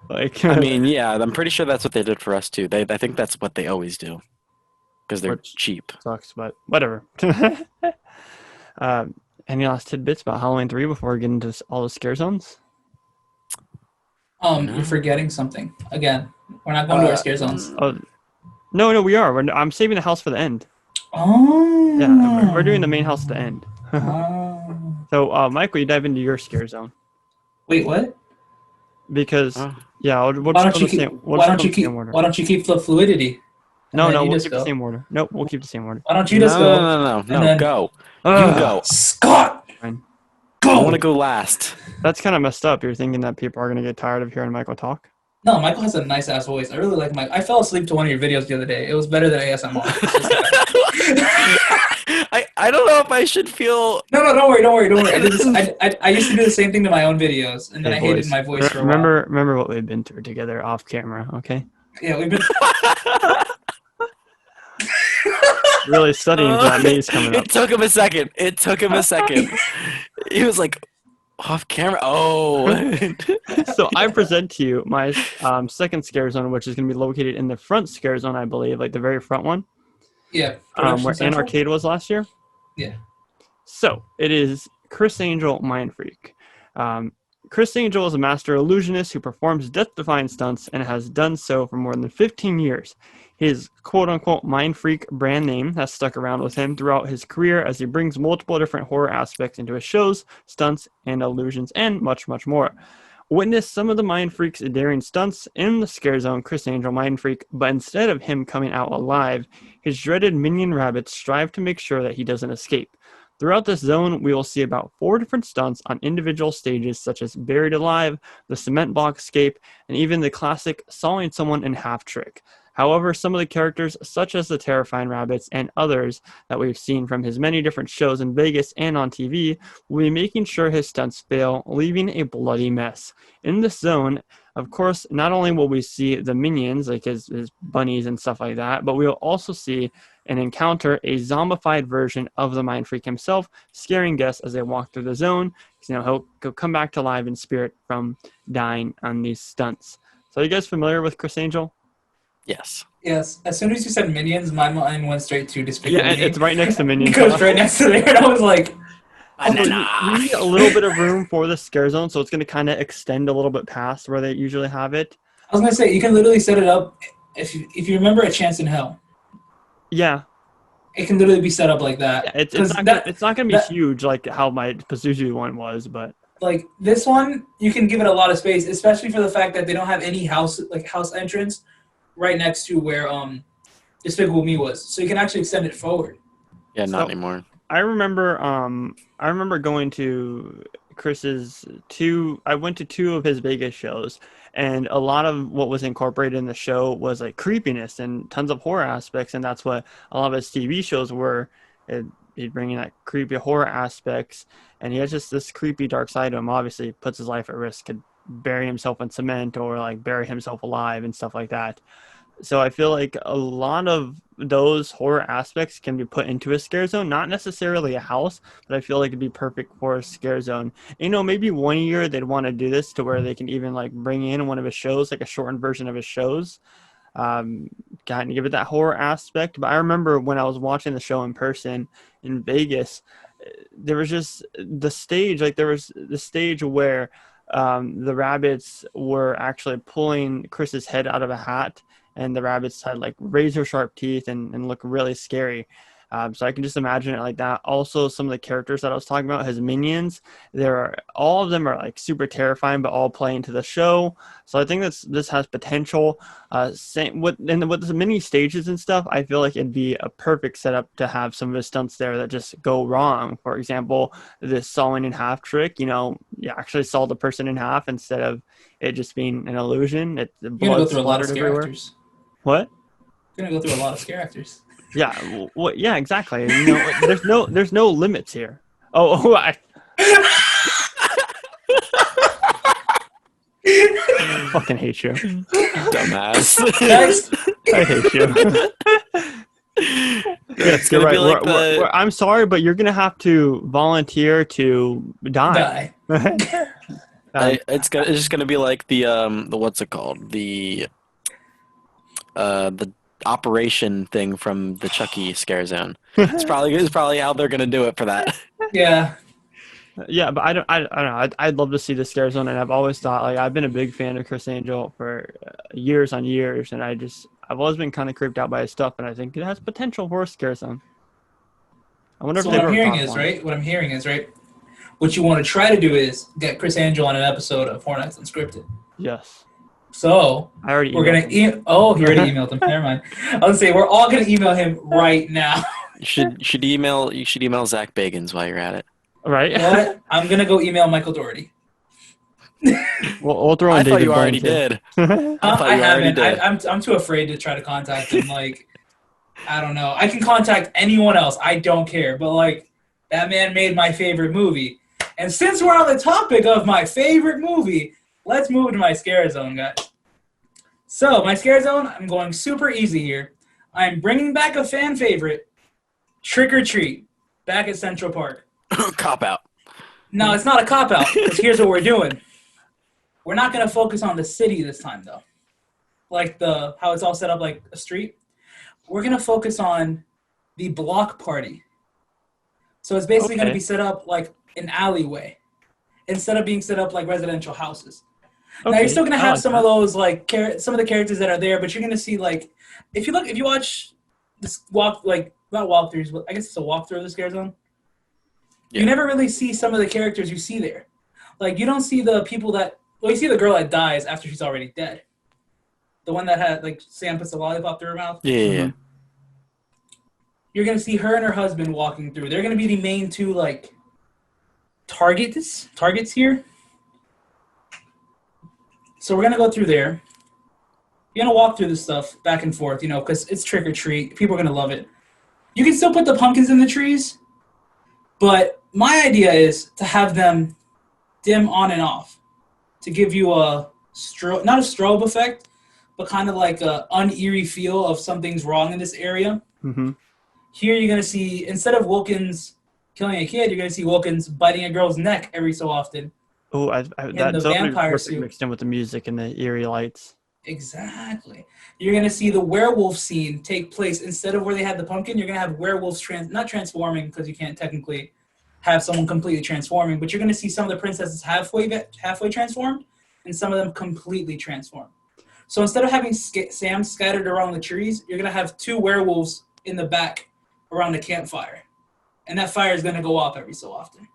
Speaker 1: Like,
Speaker 2: I mean, yeah, I'm pretty sure that's what they did for us too. I think that's what they always do because they're cheap.
Speaker 1: Sucks, but whatever. Any last tidbits about Halloween 3 before we get into all the scare zones?
Speaker 3: You're forgetting something. Again, we're not going to our scare zones.
Speaker 1: Oh, no, we are. I'm saving the house for the end.
Speaker 3: Oh.
Speaker 1: Yeah, we're doing the main house at the end.
Speaker 3: Oh.
Speaker 1: So, Mike, will you dive into your scare zone?
Speaker 3: Wait, what?
Speaker 1: Because
Speaker 3: why don't you keep the fluidity?
Speaker 1: No, we'll keep the same order. Nope, we'll keep the same order.
Speaker 3: Why don't you just go?
Speaker 2: No, go. You go.
Speaker 3: Scott!
Speaker 1: Fine.
Speaker 3: Go!
Speaker 2: I want to go last.
Speaker 1: That's kind of messed up. You're thinking that people are going to get tired of hearing Michael talk?
Speaker 3: No, Michael has a nice-ass voice. I really like Mike. I fell asleep to one of your videos the other day. It was better than ASMR.
Speaker 2: I don't know if I should feel...
Speaker 3: No, don't worry. I used to do the same thing to my own videos, and then I hated my voice for a while.
Speaker 1: Remember what we've been through together off camera, okay?
Speaker 3: Yeah, we've been...
Speaker 1: Really studying for that maze coming up.
Speaker 2: It took him a second. He was like, off camera? Oh.
Speaker 1: So I present to you my second scare zone, which is going to be located in the front scare zone, I believe, like the very front one.
Speaker 3: Yeah.
Speaker 1: Where An Arcade was last year.
Speaker 3: Yeah.
Speaker 1: So it is Chris Angel Mind Freak. Chris Angel is a master illusionist who performs death-defying stunts and has done so for more than 15 years. His quote-unquote Mind Freak brand name has stuck around with him throughout his career as he brings multiple different horror aspects into his shows, stunts, and illusions, and much, much more. Witness some of the Mind Freak's daring stunts in the scare zone, Chris Angel Mind Freak, but instead of him coming out alive, his dreaded minion rabbits strive to make sure that he doesn't escape. Throughout this zone, we will see about 4 different stunts on individual stages, such as Buried Alive, the Cement Block Escape, and even the classic Sawing Someone in Half trick. However, some of the characters, such as the Terrifying Rabbits and others that we've seen from his many different shows in Vegas and on TV, will be making sure his stunts fail, leaving a bloody mess. In this zone, of course, not only will we see the minions, like his bunnies and stuff like that, but we will also see and encounter a zombified version of the Mind Freak himself, scaring guests as they walk through the zone. He'll come back to life in spirit from dying on these stunts. So are you guys familiar with Chris Angel?
Speaker 2: Yes.
Speaker 3: Yes. As soon as you said Minions, my mind went straight to Despicable Me.
Speaker 1: Yeah, it's right next to Minions.
Speaker 3: It goes right next to there, and I was like...
Speaker 1: We need a little bit of room for the scare zone, so it's going to kind of extend a little bit past where they usually have it.
Speaker 3: I was going to say, you can literally set it up, if you remember A Chance in Hell.
Speaker 1: Yeah.
Speaker 3: It can literally be set up like that.
Speaker 1: Yeah, it's not going to be huge like how my Pazuzu one was, but...
Speaker 3: Like, this one, you can give it a lot of space, especially for the fact that they don't have any house entrance right next to where Despicable Me was. So you can actually extend it forward.
Speaker 2: Yeah, not anymore.
Speaker 1: I remember going to Chris's I went to 2 of his Vegas shows, and a lot of what was incorporated in the show was like creepiness and tons of horror aspects, and that's what a lot of his TV shows were. He'd bring in that creepy horror aspects, and he has just this creepy dark side to him. Obviously, puts his life at risk, could bury himself in cement or like bury himself alive and stuff like that. So I feel like a lot of those horror aspects can be put into a scare zone, not necessarily a house, but I feel like it'd be perfect for a scare zone. Maybe one year they'd want to do this to where they can even like bring in one of his shows, like a shortened version of his shows, kind of give it that horror aspect. But I remember when I was watching the show in person in Vegas, there was just the stage, like there was the stage where the rabbits were actually pulling Chris's head out of a hat, and the rabbits had like razor sharp teeth and look really scary. So I can just imagine it like that. Also, some of the characters that I was talking about, his minions, all of them are like super terrifying, but all play into the show. So I think this has potential. Same with the mini stages and stuff. I feel like it'd be a perfect setup to have some of the stunts there that just go wrong. For example, this sawing in half trick. You actually saw the person in half instead of it just being an illusion. The
Speaker 3: You're gonna
Speaker 1: blood
Speaker 3: go through a lot of
Speaker 1: splattered
Speaker 3: scare
Speaker 1: everywhere.
Speaker 3: actors.
Speaker 1: What?
Speaker 3: You're gonna go through a lot of scare actors.
Speaker 1: Yeah, yeah, exactly. There's no limits here. I fucking hate you.
Speaker 2: Dumbass.
Speaker 3: Next.
Speaker 1: I hate you. Yes, you're right. I'm sorry, but you're gonna have to volunteer to die.
Speaker 2: It's just gonna be like the what's it called, the operation thing from the Chucky scare zone. It's probably how they're gonna do it for that.
Speaker 3: Yeah.
Speaker 1: Yeah, but I don't know. I'd love to see the scare zone, and I've always thought, like, I've been a big fan of Chris Angel for years on years, and I've always been kind of creeped out by his stuff, and I think it has potential for a scare zone. I wonder
Speaker 3: So
Speaker 1: if
Speaker 3: what I'm hearing is, right, what you want to try to do is get Chris Angel on an episode of Horror Nights Unscripted.
Speaker 1: Yes.
Speaker 3: So
Speaker 1: I already
Speaker 3: we're gonna he already emailed him. Never mind. I was gonna say we're all gonna email him right now.
Speaker 2: You should email Zach Bagans while you're at it.
Speaker 1: Right.
Speaker 3: You know what? I'm gonna go email Michael Doherty.
Speaker 1: We'll throw in
Speaker 2: I thought
Speaker 1: David
Speaker 2: you already
Speaker 1: Byrne, too.
Speaker 2: did.
Speaker 3: I haven't.
Speaker 2: did.
Speaker 3: I'm too afraid to try to contact him. Like, I don't know. I can contact anyone else. I don't care. But like, that man made my favorite movie. And since we're on the topic of my favorite movie, let's move to my scare zone, guys. So my scare zone, I'm going super easy here. I'm bringing back a fan favorite, Trick or Treat, back at Central Park.
Speaker 2: Cop out.
Speaker 3: No, it's not a cop out. Because here's what we're doing. We're not going to focus on the city this time, though. Like how it's all set up like a street. We're going to focus on the block party. So it's basically going to be set up like an alleyway instead of being set up like residential houses. Now you're still going to have some of those like some of the characters that are there, but you're going to see like if you watch this not walkthroughs, but I guess it's a walkthrough of the scare zone. Yeah. You never really see some of the characters you see there. Like you don't see the people that you see the girl that dies after she's already dead. The one that had like Sam puts the lollipop through her mouth.
Speaker 2: Yeah. Mm-hmm.
Speaker 3: You're gonna see her and her husband walking through. They're gonna be the main two like targets here. So we're gonna go through there. You're gonna walk through this stuff back and forth, because it's trick or treat. People are gonna love it. You can still put the pumpkins in the trees, but my idea is to have them dim on and off to give you not a strobe effect, but kind of like a uneery feel of something's wrong in this area.
Speaker 1: Mm-hmm.
Speaker 3: Here you're going to see, instead of Wilkins killing a kid, you're going to see Wilkins biting a girl's neck every so often.
Speaker 1: Oh, that's
Speaker 3: vampire suit
Speaker 1: mixed in with the music and the eerie lights.
Speaker 3: Exactly. You're going to see the werewolf scene take place. Instead of where they had the pumpkin, you're going to have werewolves not transforming because you can't technically have someone completely transforming, but you're going to see some of the princesses halfway transformed and some of them completely transformed. So instead of having Sam scattered around the trees, you're going to have two werewolves in the back around the campfire. And that fire is going to go off every so often.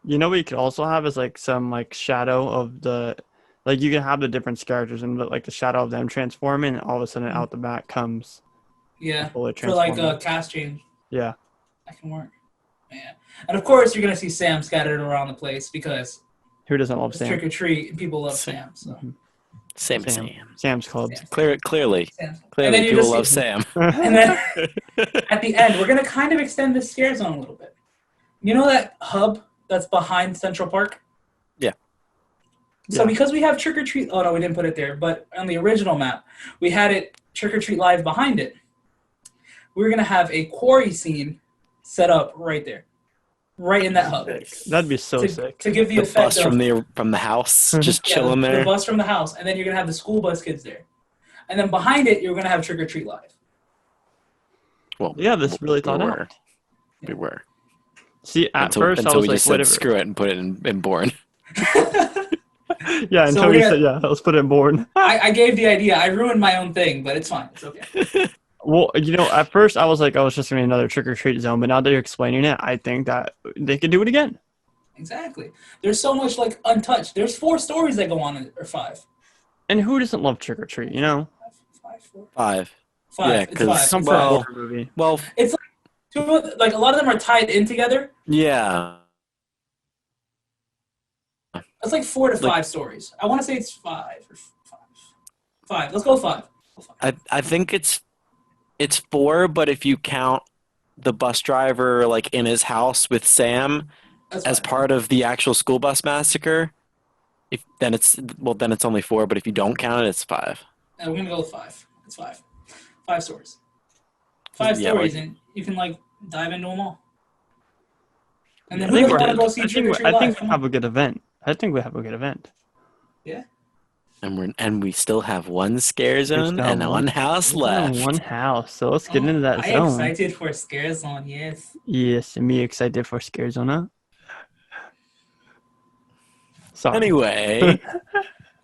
Speaker 1: What you could also have is like some like shadow of you can have the different characters and like the shadow of them transforming, and all of a sudden out the back comes
Speaker 3: for like a cast change.
Speaker 1: Yeah.
Speaker 3: That can work. Yeah. And of course you're going to see Sam scattered around the place because
Speaker 1: who doesn't love Sam?
Speaker 3: Trick or treat and people love Sam. So.
Speaker 1: Mm-hmm.
Speaker 2: Sam's
Speaker 1: Club.
Speaker 2: Clearly, people love Sam.
Speaker 3: And then at the end, we're going to kind of extend the scare zone a little bit. You know that hub that's behind Central Park?
Speaker 2: Yeah.
Speaker 3: So because we have Trick or Treat, oh no, we didn't put it there, but on the original map, we had it Trick or Treat Live behind it. We're going to have a quarry scene set up right there. Right in that hub.
Speaker 1: That'd be so sick.
Speaker 3: To give the effect
Speaker 2: bus from the house, just chilling there.
Speaker 3: The bus from the house, and then you're gonna have the school bus kids there, and then behind it you're gonna have Trick or Treat Live.
Speaker 1: Well, yeah, this really thought out.
Speaker 2: We were.
Speaker 1: See, until I was
Speaker 2: we
Speaker 1: like,
Speaker 2: just
Speaker 1: whatever.
Speaker 2: Said, screw it and put it in Bourne.
Speaker 1: Yeah, until we said, let's put it in Bourne.
Speaker 3: I gave the idea. I ruined my own thing, but it's fine. It's okay.
Speaker 1: Well, at first I was like, oh, it's just gonna be another trick or treat zone, but now that you're explaining it, I think that they could do it again.
Speaker 3: Exactly. There's so much like untouched. There's 4 stories that go on in it, or 5.
Speaker 1: And who doesn't love trick or treat?
Speaker 3: 5, 4.
Speaker 2: 5.
Speaker 3: 5.
Speaker 2: Yeah,
Speaker 3: It's 5.
Speaker 2: because
Speaker 1: Comfort
Speaker 2: well,
Speaker 1: horror movie.
Speaker 2: well,
Speaker 3: It's like a lot of them are tied in together.
Speaker 2: yeah.
Speaker 3: It's like 4 to 5 stories. I want to say it's 5 or 5. 5. Let's go with 5.
Speaker 2: I think it's 4, but if you count the bus driver like in his house with Sam
Speaker 3: That's
Speaker 2: as
Speaker 3: 5.
Speaker 2: part of the actual school bus massacre, then it's only 4. But if you don't count it, it's 5.
Speaker 3: And we're gonna go with 5. It's 5. 5 stories. 5
Speaker 2: Yeah,
Speaker 3: stories, and you can like dive into them all. And then
Speaker 1: I
Speaker 3: who
Speaker 1: think
Speaker 3: doesn't want to go see Trick or Treat
Speaker 1: I
Speaker 3: live?
Speaker 1: think we
Speaker 3: Come
Speaker 1: have
Speaker 3: on.
Speaker 1: a good event. I think we have a good event.
Speaker 3: Yeah.
Speaker 2: And we still have one scare zone
Speaker 1: still
Speaker 2: and
Speaker 1: have
Speaker 2: one house left.
Speaker 1: One house. So let's get into that
Speaker 3: I
Speaker 1: zone.
Speaker 3: excited for Scare Zone. Yes.
Speaker 1: Yes, and me excited for Scare Zone. Huh? Sorry.
Speaker 2: Anyway,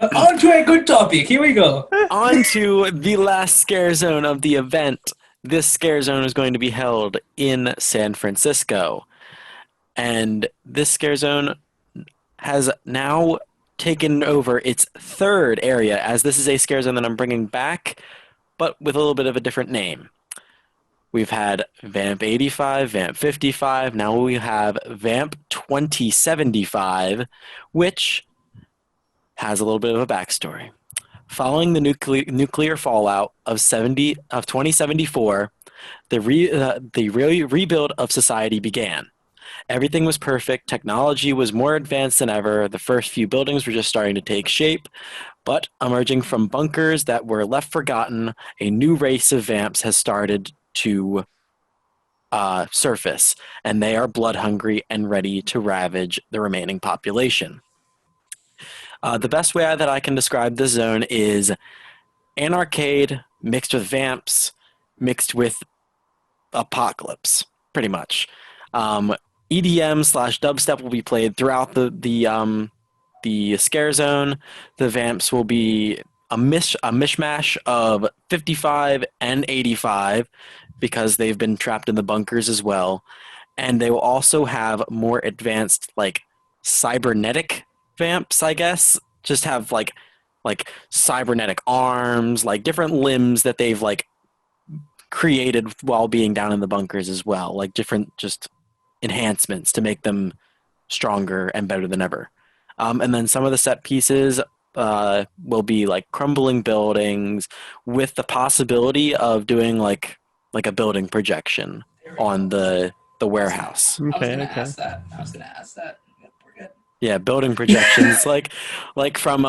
Speaker 3: On to a good topic. Here we go.
Speaker 2: on to the last scare zone of the event. This scare zone is going to be held in San Francisco. And this scare zone has now taken over its 3rd area, as this is a scare zone that I'm bringing back, but with a little bit of a different name. We've had Vamp 85, Vamp 55, now we have Vamp 2075, which has a little bit of a backstory. Following the nuclear fallout of 2074, the rebuild of society began. Everything was perfect. Technology was more advanced than ever. The first few buildings were just starting to take shape. But emerging from bunkers that were left forgotten, a new race of vamps has started to surface. And they are blood hungry and ready to ravage the remaining population. The best way that I can describe this zone is an arcade mixed with vamps, mixed with apocalypse, pretty much. EDM/dubstep will be played throughout the scare zone. The vamps will be a mishmash of 55 and 85 because they've been trapped in the bunkers as well. And they will also have more advanced like cybernetic vamps, I guess. Just have like cybernetic arms, like different limbs that they've like created while being down in the bunkers as well, like different just enhancements to make them stronger and better than ever. And then some of the set pieces will be like crumbling buildings with the possibility of doing like a building projection on the warehouse.
Speaker 3: I was
Speaker 1: Okay,
Speaker 3: gonna
Speaker 1: okay.
Speaker 3: ask that. Yep, we're good.
Speaker 2: Yeah, building projections like from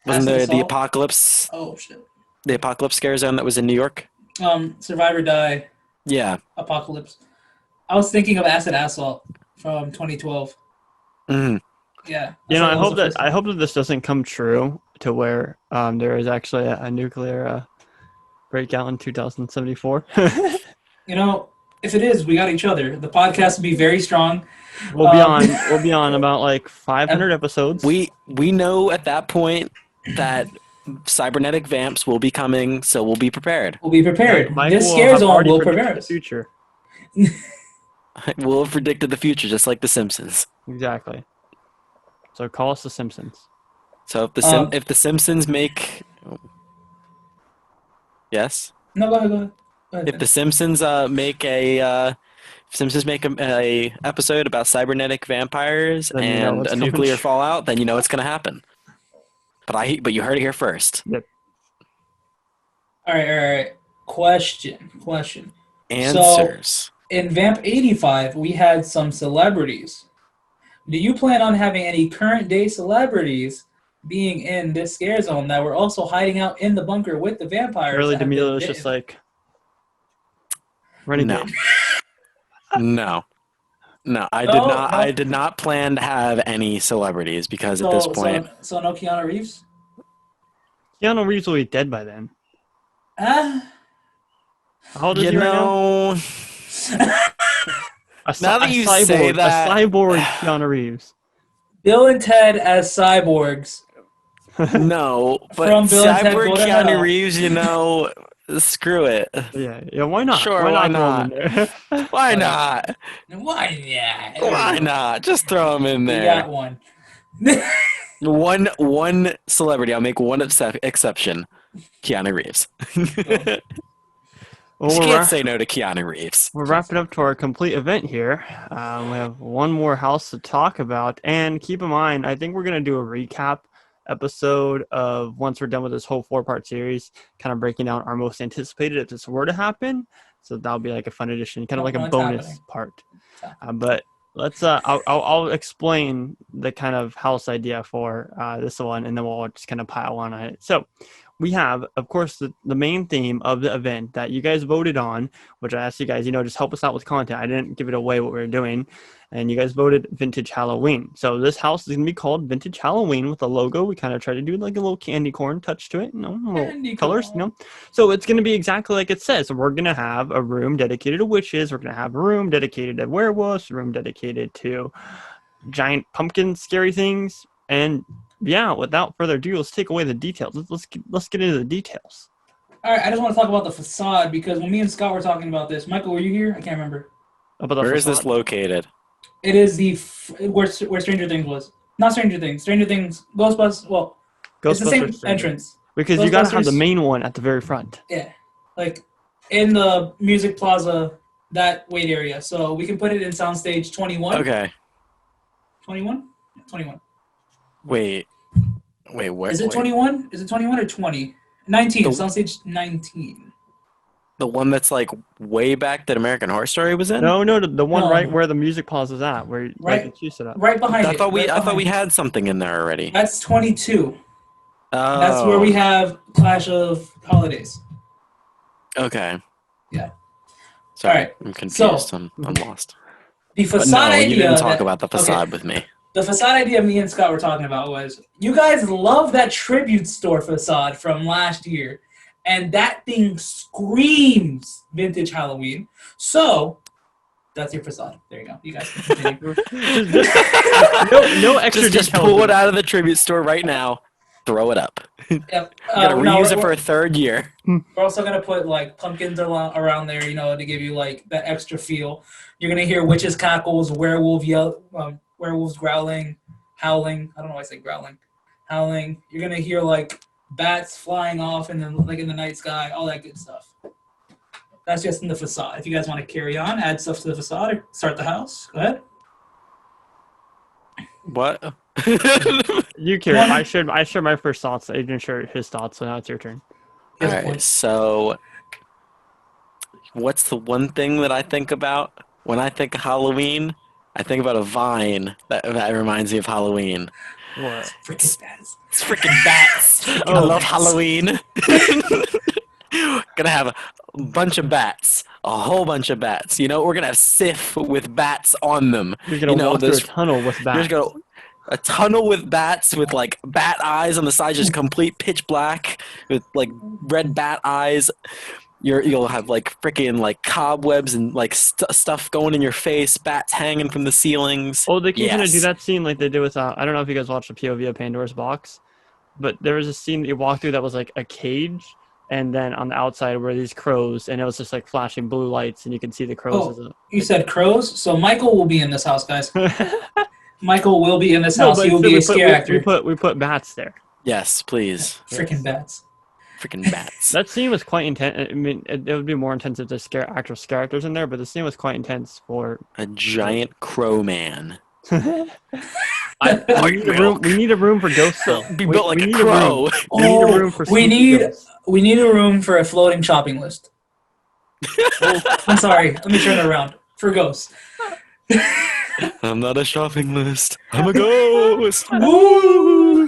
Speaker 2: wasn't there the
Speaker 3: Assault?
Speaker 2: apocalypse
Speaker 3: Oh shit.
Speaker 2: the apocalypse scare zone that was in New York?
Speaker 3: Survive or Die,
Speaker 2: Yeah.
Speaker 3: Apocalypse. I was thinking of Acid Assault from 2012.
Speaker 2: Mhm.
Speaker 3: Yeah.
Speaker 1: I hope that this doesn't come true to where there is actually a nuclear breakout in 2074.
Speaker 3: If it is, we got each other. The podcast will be very strong.
Speaker 1: We'll be on about like 500 episodes.
Speaker 2: We know at that point that cybernetic vamps will be coming, so we'll be prepared.
Speaker 3: We'll be prepared.
Speaker 1: Michael
Speaker 3: This scare
Speaker 1: have
Speaker 3: zone
Speaker 1: already
Speaker 3: will
Speaker 1: predicted
Speaker 3: prepare
Speaker 1: the
Speaker 3: us.
Speaker 1: future.
Speaker 2: We'll have predicted the future, just like The Simpsons.
Speaker 1: Exactly. So call us the Simpsons.
Speaker 2: So if the Simpsons make, yes,
Speaker 3: No, go ahead.
Speaker 2: if the Simpsons make a episode about cybernetic vampires
Speaker 1: Then
Speaker 2: and
Speaker 1: it's
Speaker 2: a
Speaker 1: coming
Speaker 2: nuclear
Speaker 1: true.
Speaker 2: Fallout, then you know it's gonna happen. But you heard it here first.
Speaker 1: Yep.
Speaker 3: All right. Question.
Speaker 2: Answers.
Speaker 3: In Vamp 85, we had some celebrities. Do you plan on having any current day celebrities being in this scare zone that were also hiding out in the bunker with the vampires?
Speaker 1: Really,
Speaker 3: that have been
Speaker 1: Demilo was
Speaker 3: bitten?
Speaker 1: just like renegade.
Speaker 2: No. No, I
Speaker 3: No,
Speaker 2: did not.
Speaker 3: no.
Speaker 2: I did not plan to have any celebrities because at this point,
Speaker 3: So no Keanu Reeves?
Speaker 1: Keanu Reeves will be dead by then.
Speaker 3: Ah.
Speaker 1: How old is he right now?
Speaker 2: Now that you say that-
Speaker 1: a cyborg Keanu Reeves.
Speaker 3: Bill and Ted as cyborgs.
Speaker 2: no. But
Speaker 3: From Bill and Ted
Speaker 2: cyborg
Speaker 3: Go to
Speaker 2: Keanu
Speaker 3: Hell.
Speaker 2: Reeves, Screw it.
Speaker 1: Yeah. Why not?
Speaker 2: Sure,
Speaker 1: Why
Speaker 2: why
Speaker 1: not throw 'em in there?
Speaker 2: Why not?
Speaker 3: Why not?
Speaker 2: Why not? Just throw them in
Speaker 3: We
Speaker 2: there.
Speaker 3: got one.
Speaker 2: One celebrity. I'll make one exception. Keanu Reeves.
Speaker 1: Well,
Speaker 2: You can't say no to Keanu Reeves.
Speaker 1: we're wrapping up to our complete event here. We have one more house to talk about, and keep in mind, I think we're gonna do a recap episode of once we're done with this whole 4-part series, kind of breaking down our most anticipated if this were to happen. So that'll be like a fun addition, kind of like a bonus part. But let's I'll explain the kind of house idea for this one, and then we'll just kind of pile on it. So we have, of course, the main theme of the event that you guys voted on, which I asked you guys, just help us out with content. I didn't give it away what we were doing, and you guys voted Vintage Halloween. So this house is going to be called Vintage Halloween with a logo. We kind of try to do like a little candy corn touch to it, little colors, So it's going to be exactly like it says. We're going to have a room dedicated to witches. We're going to have a room dedicated to werewolves, a room dedicated to giant pumpkin scary things, and yeah, without further ado, let's take away the details. Let's get into the details.
Speaker 3: All right, I just want to talk about the facade because when me and Scott were talking about this, Michael, were you here? I can't remember.
Speaker 2: Where is this located?
Speaker 3: It is where Stranger Things was. Not Stranger Things. Stranger Things, Ghostbusters. Well, it's the same entrance.
Speaker 1: Because you gotta have the main one at the very front.
Speaker 3: Yeah, like in the Music Plaza, that wait area. So we can put it in Soundstage 21.
Speaker 2: Okay.
Speaker 3: 21? 21.
Speaker 2: Wait, where?
Speaker 3: Is it 21? Is it 21 or 20? 19. Soundstage 19.
Speaker 2: The one that's like way back that American Horror Story was in?
Speaker 1: No, the one right where the Music Plaza's at, where
Speaker 3: right,
Speaker 1: you set up.
Speaker 3: Right behind
Speaker 2: I
Speaker 3: it.
Speaker 2: thought we had something in there already.
Speaker 3: That's 22.
Speaker 2: Oh.
Speaker 3: That's where we have Clash of Holidays.
Speaker 2: Okay.
Speaker 3: Yeah.
Speaker 2: Sorry,
Speaker 3: all right.
Speaker 2: I'm confused.
Speaker 3: So,
Speaker 2: I'm lost.
Speaker 3: The facade idea.
Speaker 2: You didn't talk about the facade with me.
Speaker 3: The facade idea me and Scott were talking about was, you guys love that tribute store facade from last year, and that thing screams Vintage Halloween. So, that's your facade. There you go. You guys can continue.
Speaker 1: no extra
Speaker 2: just pull it out of the tribute store right now. Throw it up.
Speaker 3: Yep.
Speaker 2: We're going to reuse it for a third year.
Speaker 3: We're also going to put like pumpkins around there, to give you like that extra feel. You're going to hear witches' cackles, werewolves growling, howling. I don't know why I say growling. Howling. You're going to hear like bats flying off in the night sky, all that good stuff. That's just in the facade. If you guys want to carry on, add stuff to the facade, or start the house, go ahead.
Speaker 2: What?
Speaker 1: You carry. I shared my first thoughts. Adrian shared his thoughts, so now it's your turn.
Speaker 2: All right, so what's the one thing that I think about when I think of Halloween? I think about a vine that reminds me of Halloween.
Speaker 1: What?
Speaker 3: Freaking bats.
Speaker 2: It's freaking bats. I love Halloween. Gonna have a bunch of bats. A whole bunch of bats. We're gonna have Sif with bats on them.
Speaker 1: You're gonna walk through a tunnel with bats.
Speaker 2: You're gonna a tunnel with bats with like bat eyes on the side, just complete pitch black with like red bat eyes. You'll have like freaking like cobwebs and like stuff going in your face, bats hanging from the ceilings.
Speaker 1: Oh, they keep gonna do that scene like they did with I don't know if you guys watched the POV of Pandora's Box, but there was a scene that you walked through that was like a cage, and then on the outside were these crows, and it was just like flashing blue lights, and you can see the crows.
Speaker 3: You said crows? So Michael will be in this house, guys. Michael will be in this house. He will be a scare actor.
Speaker 1: We put bats there.
Speaker 2: Yes, please.
Speaker 3: Freaking bats.
Speaker 2: Freaking bats.
Speaker 1: That scene was quite intense. I mean, it would be more intense if there's actual scare actors in there, but the scene was quite intense for
Speaker 2: a giant crow man.
Speaker 1: We need a room for ghosts, though.
Speaker 2: Be built like a crow.
Speaker 3: We need a room for we need a room for a floating shopping list. I'm sorry. Let me turn it around. For ghosts.
Speaker 2: I'm not a shopping list. I'm a ghost.
Speaker 1: Woo!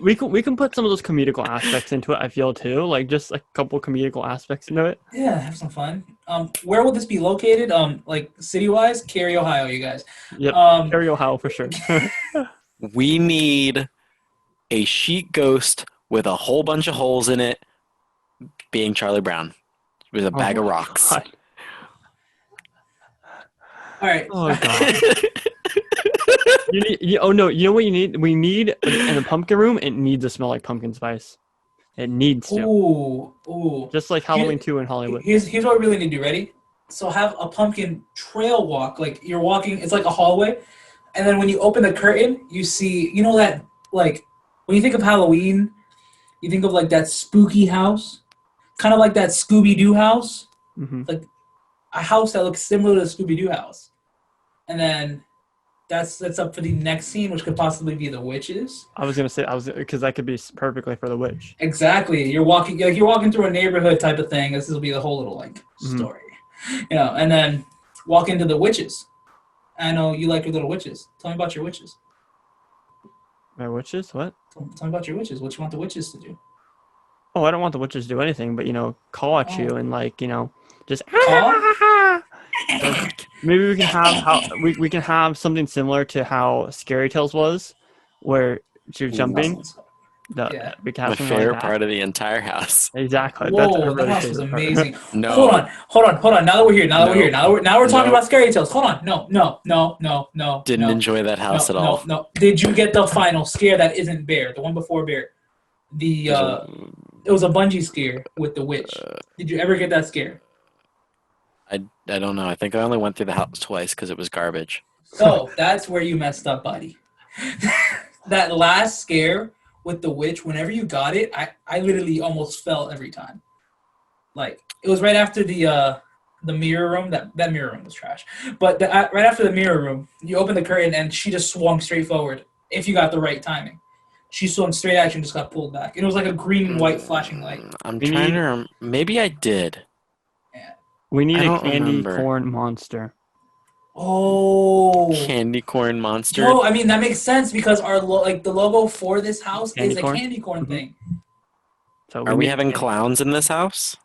Speaker 1: We can put some of those comedical aspects into it, I feel, too. Like, just a couple comedical aspects into it.
Speaker 3: Yeah, have some fun. Where will this be located? Like, city-wise? Cary, Ohio, you guys.
Speaker 1: Yep, Cary, Ohio, for sure.
Speaker 2: We need a sheet ghost with a whole bunch of holes in it, being Charlie Brown, with a bag of rocks.
Speaker 1: God.
Speaker 3: All right.
Speaker 1: Oh, God. You know what you need? We need in a pumpkin room. It needs to smell like pumpkin spice. It needs to.
Speaker 3: Ooh.
Speaker 1: Just like Halloween 2 in Hollywood.
Speaker 3: Here's what we really need to do. Ready? So have a pumpkin trail walk. Like you're walking, it's like a hallway. And then when you open the curtain, you see, you know that, like, when you think of Halloween, you think of like that spooky house. Kind of like that Scooby-Doo house.
Speaker 1: Mm-hmm.
Speaker 3: Like a house that looks similar to the Scooby-Doo house. And then that's up for the next scene, which could possibly be the witches.
Speaker 1: I was gonna say because that could be perfectly for the witch.
Speaker 3: Exactly. You're walking through a neighborhood type of thing. This will be the whole little like story, and then walk into the witches. I know you like your little witches. Tell me about your witches.
Speaker 1: My witches? What?
Speaker 3: Tell me about your witches. What you want the witches to do?
Speaker 1: Oh, I don't want the witches to do anything, but call at you and just
Speaker 3: Call?
Speaker 1: maybe we can have we can have something similar to how Scary Tales was, where she was jumping.
Speaker 3: Yeah.
Speaker 1: We can have
Speaker 2: My
Speaker 1: something
Speaker 2: favorite
Speaker 1: like that.
Speaker 2: part of the entire house.
Speaker 1: Exactly.
Speaker 3: Whoa,
Speaker 1: That's
Speaker 3: that
Speaker 1: everybody's
Speaker 3: house was
Speaker 1: favorite part.
Speaker 3: amazing.
Speaker 2: No.
Speaker 3: Hold on. Now that we're here, now we're talking
Speaker 2: No.
Speaker 3: about Scary Tales. Hold on. No.
Speaker 2: Didn't enjoy that house at all.
Speaker 3: No. Did you get the final scare that isn't Bear? The one before Bear? It was a bungee scare with the witch. Did you ever get that scare?
Speaker 2: I don't know. I think I only went through the house twice because it was garbage.
Speaker 3: So that's where you messed up, buddy. That last scare with the witch, whenever you got it, I literally almost fell every time. Like, it was right after the mirror room. That mirror room was trash. But right after the mirror room, you open the curtain and she just swung straight forward if you got the right timing. She swung straight at you and just got pulled back. And it was like a green and white flashing light.
Speaker 2: I'm trying to remember. Maybe I did.
Speaker 3: Yeah.
Speaker 1: We need
Speaker 2: I
Speaker 1: a
Speaker 2: don't
Speaker 1: candy
Speaker 2: remember.
Speaker 1: corn monster.
Speaker 3: Oh.
Speaker 2: Candy corn monster.
Speaker 3: No, I mean, that makes sense because our the logo for this house
Speaker 1: Candy
Speaker 3: is
Speaker 1: corn?
Speaker 3: a candy corn thing.
Speaker 1: So
Speaker 2: Are we
Speaker 1: need
Speaker 2: having
Speaker 1: candy-
Speaker 2: clowns in this house?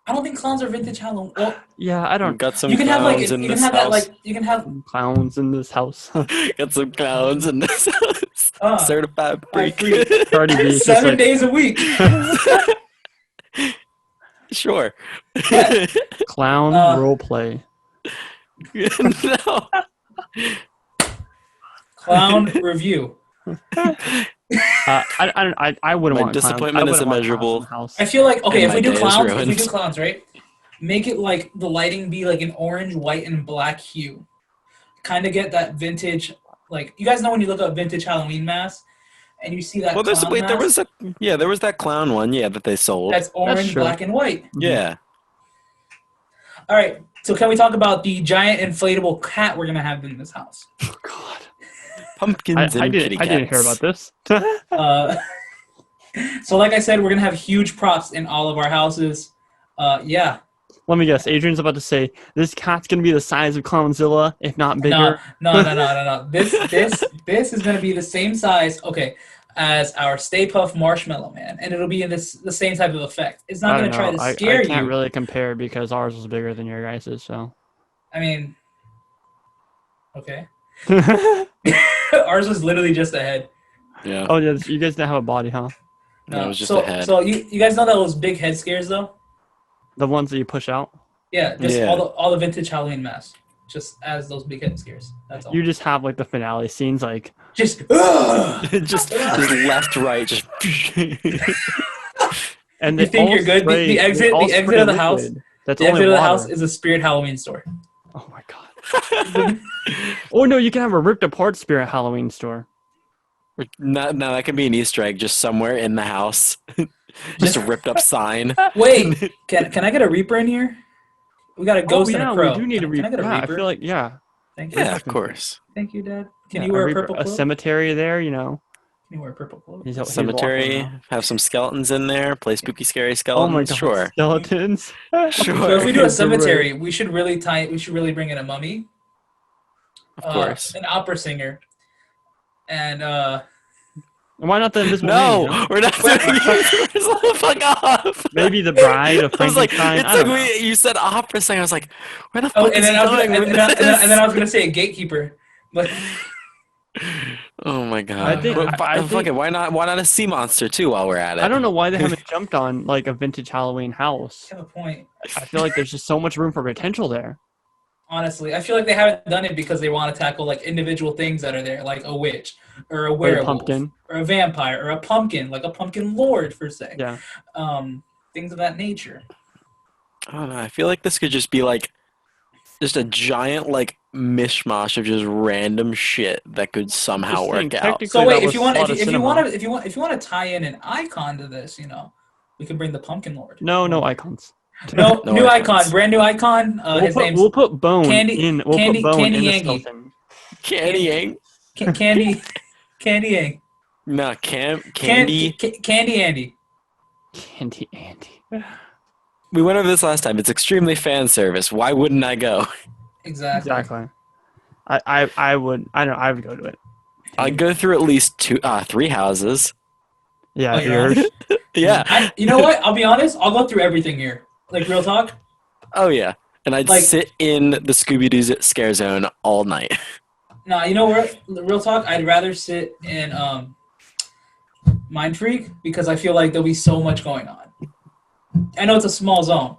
Speaker 3: I don't think clowns are vintage Halloween. Well,
Speaker 1: Yeah, I
Speaker 2: We've
Speaker 1: don't.
Speaker 2: got some
Speaker 3: you can have like
Speaker 2: clowns in
Speaker 3: you can
Speaker 2: this
Speaker 3: have that
Speaker 2: house.
Speaker 3: like you can have
Speaker 1: Clowns in this house.
Speaker 2: Got some clowns in this house. Certified
Speaker 3: I
Speaker 2: freak.
Speaker 3: freak.
Speaker 1: Cardi B is just
Speaker 3: 7
Speaker 1: like,
Speaker 3: days a week.
Speaker 2: Sure.
Speaker 3: Yeah.
Speaker 1: clown role play.
Speaker 2: No.
Speaker 3: Clown review.
Speaker 1: I wouldn't
Speaker 2: My
Speaker 1: want clowns.
Speaker 2: disappointment
Speaker 1: I
Speaker 2: is
Speaker 1: wouldn't want clowns
Speaker 2: immeasurable.
Speaker 1: in the house.
Speaker 3: I feel like okay,
Speaker 2: And
Speaker 3: if we
Speaker 2: my
Speaker 3: do
Speaker 2: day is
Speaker 3: clowns,
Speaker 2: ruined.
Speaker 3: right? Make it like the lighting be like an orange, white, and black hue. Kind of get that vintage, like you guys know when you look up vintage Halloween mask, and you see that.
Speaker 2: Well,
Speaker 3: clown
Speaker 2: there
Speaker 3: mask,
Speaker 2: was that clown one, that they sold.
Speaker 3: that's orange,
Speaker 1: true.
Speaker 3: black, and white.
Speaker 2: Yeah.
Speaker 3: All right, so can we talk about the giant inflatable cat we're gonna have in this house?
Speaker 1: Oh, God.
Speaker 2: Pumpkins
Speaker 1: I
Speaker 2: and
Speaker 1: didn't.
Speaker 2: kitty
Speaker 1: I didn't hear
Speaker 2: cats.
Speaker 1: about this.
Speaker 3: So like I said, we're gonna have huge props in all of our houses. Yeah.
Speaker 1: Let me guess. Adrian's about to say this cat's gonna be the size of Clownzilla, if not bigger.
Speaker 3: No. This is gonna be the same size, as our Stay Puft Marshmallow Man, and it'll be in the same type of effect. It's not
Speaker 1: I
Speaker 3: gonna
Speaker 1: don't
Speaker 3: try
Speaker 1: know.
Speaker 3: to scare
Speaker 1: I can't
Speaker 3: you.
Speaker 1: really compare because ours was bigger than your guys's. So.
Speaker 3: I mean, okay. Ours was literally just a head.
Speaker 2: Yeah.
Speaker 1: Oh yeah, you guys didn't have a body, huh?
Speaker 2: No, it was just
Speaker 3: so,
Speaker 2: a head.
Speaker 3: So you guys know those big head scares though?
Speaker 1: The ones that you push out.
Speaker 3: Yeah, just
Speaker 2: Yeah.
Speaker 3: all the vintage Halloween masks, just as those big head scares. That's all.
Speaker 1: You just have like the finale scenes, like
Speaker 3: just
Speaker 2: just left, right, just.
Speaker 1: and
Speaker 3: You
Speaker 1: they
Speaker 3: think
Speaker 1: all
Speaker 3: you're good?
Speaker 1: spray-
Speaker 3: The exit-
Speaker 1: they all
Speaker 3: the exit
Speaker 1: spray
Speaker 3: of the house-
Speaker 1: liquid. That's
Speaker 3: the
Speaker 1: only
Speaker 3: exit of the
Speaker 1: water.
Speaker 3: house is a Spirit Halloween store.
Speaker 1: Oh my god. Oh no, you can have a ripped apart Spirit Halloween store.
Speaker 2: No, that could be an Easter egg just somewhere in the house. Just a ripped up sign.
Speaker 3: Wait, can I get a Reaper in here? We got a ghost and a crow.
Speaker 1: we do need a
Speaker 3: Can I
Speaker 1: Reaper.
Speaker 3: get a
Speaker 1: Yeah,
Speaker 3: Reaper?
Speaker 1: I feel like
Speaker 3: Thank you.
Speaker 2: Yeah, of course.
Speaker 3: Thank you, Dad. Can
Speaker 1: yeah,
Speaker 3: you wear a
Speaker 1: Reaper,
Speaker 3: purple
Speaker 1: a
Speaker 3: cloak?
Speaker 1: cemetery there,
Speaker 3: Can you wear a purple cloak?
Speaker 1: He's walking
Speaker 2: Cemetery,
Speaker 1: around.
Speaker 2: have some skeletons in there, play spooky, scary
Speaker 1: Oh
Speaker 2: skeletons.
Speaker 1: my god,
Speaker 2: Sure.
Speaker 1: skeletons.
Speaker 2: Sure.
Speaker 3: So if we do a
Speaker 1: Great.
Speaker 3: cemetery, we should really bring in a mummy,
Speaker 2: Of course.
Speaker 3: an opera singer, and
Speaker 1: Why not the Invisible
Speaker 2: No,
Speaker 1: Man, you know?
Speaker 2: we're not doing it. Fuck off.
Speaker 1: Maybe the Bride of
Speaker 2: I was like,
Speaker 1: Frankenstein.
Speaker 2: it
Speaker 1: I
Speaker 2: took
Speaker 1: don't know.
Speaker 2: me. You said opera singer. I was like, where the
Speaker 3: oh,
Speaker 2: fuck
Speaker 3: and
Speaker 2: is
Speaker 3: then
Speaker 2: he
Speaker 3: I was
Speaker 2: going
Speaker 3: gonna,
Speaker 2: with
Speaker 3: and then I was
Speaker 2: this?
Speaker 3: gonna say a gatekeeper, but
Speaker 2: Oh my god.
Speaker 1: I think-
Speaker 2: But
Speaker 1: I
Speaker 2: fuck
Speaker 1: think-
Speaker 2: it. Why not a sea monster too? While we're at it.
Speaker 1: I don't know why they haven't jumped on like a vintage Halloween house.
Speaker 3: I have a point.
Speaker 1: I feel like there's just so much room for potential there.
Speaker 3: Honestly, I feel like they haven't done it because they want to tackle like individual things that are there, like a witch or a
Speaker 1: Or
Speaker 3: werewolf,
Speaker 1: a pumpkin.
Speaker 3: or a vampire, or a pumpkin, like a pumpkin lord, per se.
Speaker 1: Yeah.
Speaker 3: Things of that nature.
Speaker 2: I don't know. I feel like this could just be like just a giant like mishmash of just random shit that could somehow
Speaker 1: Just saying,
Speaker 2: work out.
Speaker 1: technically,
Speaker 3: So wait,
Speaker 1: that
Speaker 3: if you
Speaker 1: was
Speaker 3: want,
Speaker 1: a lot of cinema.
Speaker 3: if you want to tie in an icon to this, you know, we can bring the pumpkin lord.
Speaker 1: No icons.
Speaker 3: No,
Speaker 2: No
Speaker 3: new
Speaker 2: icons.
Speaker 3: icon, brand new icon. His name's
Speaker 1: We'll put Bone
Speaker 3: Candy-
Speaker 1: in. We'll
Speaker 3: Candy-
Speaker 1: put Bone
Speaker 3: Candy
Speaker 1: in the
Speaker 3: Yankee.
Speaker 1: skeleton.
Speaker 2: Candy Yang?
Speaker 3: Candy, Candy Yang.
Speaker 2: No, Candy.
Speaker 3: Candy Andy.
Speaker 1: Candy Andy.
Speaker 2: We went over this last time. It's extremely fan service. Why wouldn't I go?
Speaker 3: Exactly.
Speaker 1: I would. I don't know. I would go to it.
Speaker 2: I'd go through at least 3 houses.
Speaker 1: Yeah,
Speaker 3: Oh, you're
Speaker 1: yours.
Speaker 2: Yeah.
Speaker 3: You know what? I'll be honest. I'll go through everything here. Like, real talk.
Speaker 2: Oh yeah. And I'd
Speaker 3: Like-
Speaker 2: sit in the Scooby-Doo scare zone all night.
Speaker 3: Nah, you know what? Real talk. I'd rather sit in Mind Freak because I feel like there'll be so much going on. I know it's a small zone,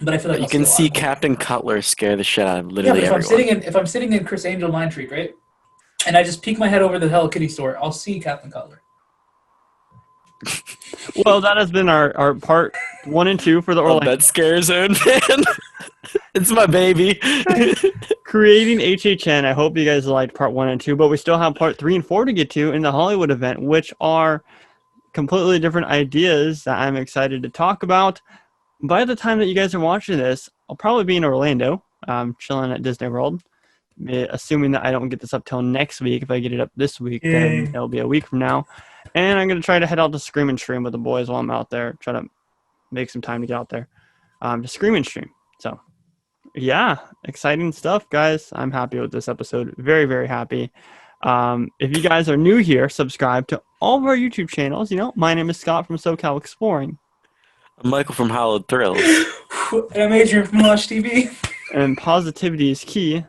Speaker 3: but I feel like
Speaker 2: You
Speaker 3: I'll
Speaker 2: can
Speaker 3: see a lot
Speaker 2: see
Speaker 3: of it.
Speaker 2: Captain Cutler scare the shit out of
Speaker 3: Yeah,
Speaker 2: literally
Speaker 3: but
Speaker 2: everyone.
Speaker 3: if I'm sitting in Chris Angel Mind Freak, right, and I just peek my head over the Hello Kitty store, I'll see Captain Cutler.
Speaker 1: Well, that has been our part 1 and 2 for the
Speaker 2: Oh,
Speaker 1: Orlando.
Speaker 2: that scare zone, man. It's my baby.
Speaker 1: Creating HHN. I hope you guys liked part 1 and 2, but we still have part 3 and 4 to get to in the Hollywood event, which are completely different ideas that I'm excited to talk about. By the time that you guys are watching this, I'll probably be in Orlando, chilling at Disney World. Assuming that I don't get this up till next week. If I get it up this week, then it'll be a week from now. And I'm going to try to head out to Scream and Stream with the boys while I'm out there. Try to make some time to get out there to Scream and Stream. So, yeah, exciting stuff, guys. I'm happy with this episode. Very, very happy. If you guys are new here, subscribe to all of our YouTube channels. You know, my name is Scott from SoCalExploring.
Speaker 2: I'm Michael from Hallowed Thrills.
Speaker 3: And I'm Adrian from LoshTV.
Speaker 1: And positivity is key.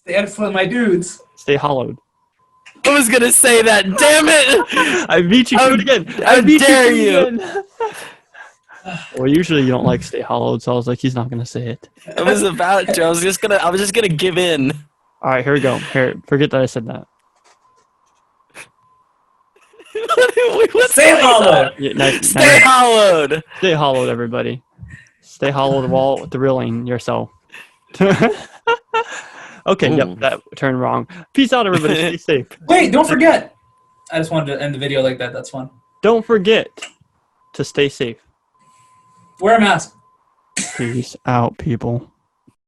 Speaker 3: They had to flip my dudes.
Speaker 1: Stay hollowed.
Speaker 2: I was gonna say that. Damn it!
Speaker 1: I beat you to it again.
Speaker 2: How dare you?
Speaker 1: Well, usually you don't like stay hollowed, so I was like, he's not gonna say it.
Speaker 2: I was about to. I was just gonna give in.
Speaker 1: All right, here we go. Here, forget that I said that.
Speaker 2: Wait, what's
Speaker 3: Stay
Speaker 2: going
Speaker 3: hollowed.
Speaker 2: on?
Speaker 1: Yeah, nice,
Speaker 2: Stay
Speaker 1: nice.
Speaker 2: hollowed.
Speaker 1: Stay hollowed, everybody. Stay hollowed while thrilling yourself. Okay,
Speaker 2: Ooh.
Speaker 1: yep, that turned wrong. Peace out, everybody. Stay safe.
Speaker 3: Wait, don't forget. I just wanted to end the video like that. That's fun.
Speaker 1: Don't forget to stay safe.
Speaker 3: Wear a mask.
Speaker 1: Peace out, people.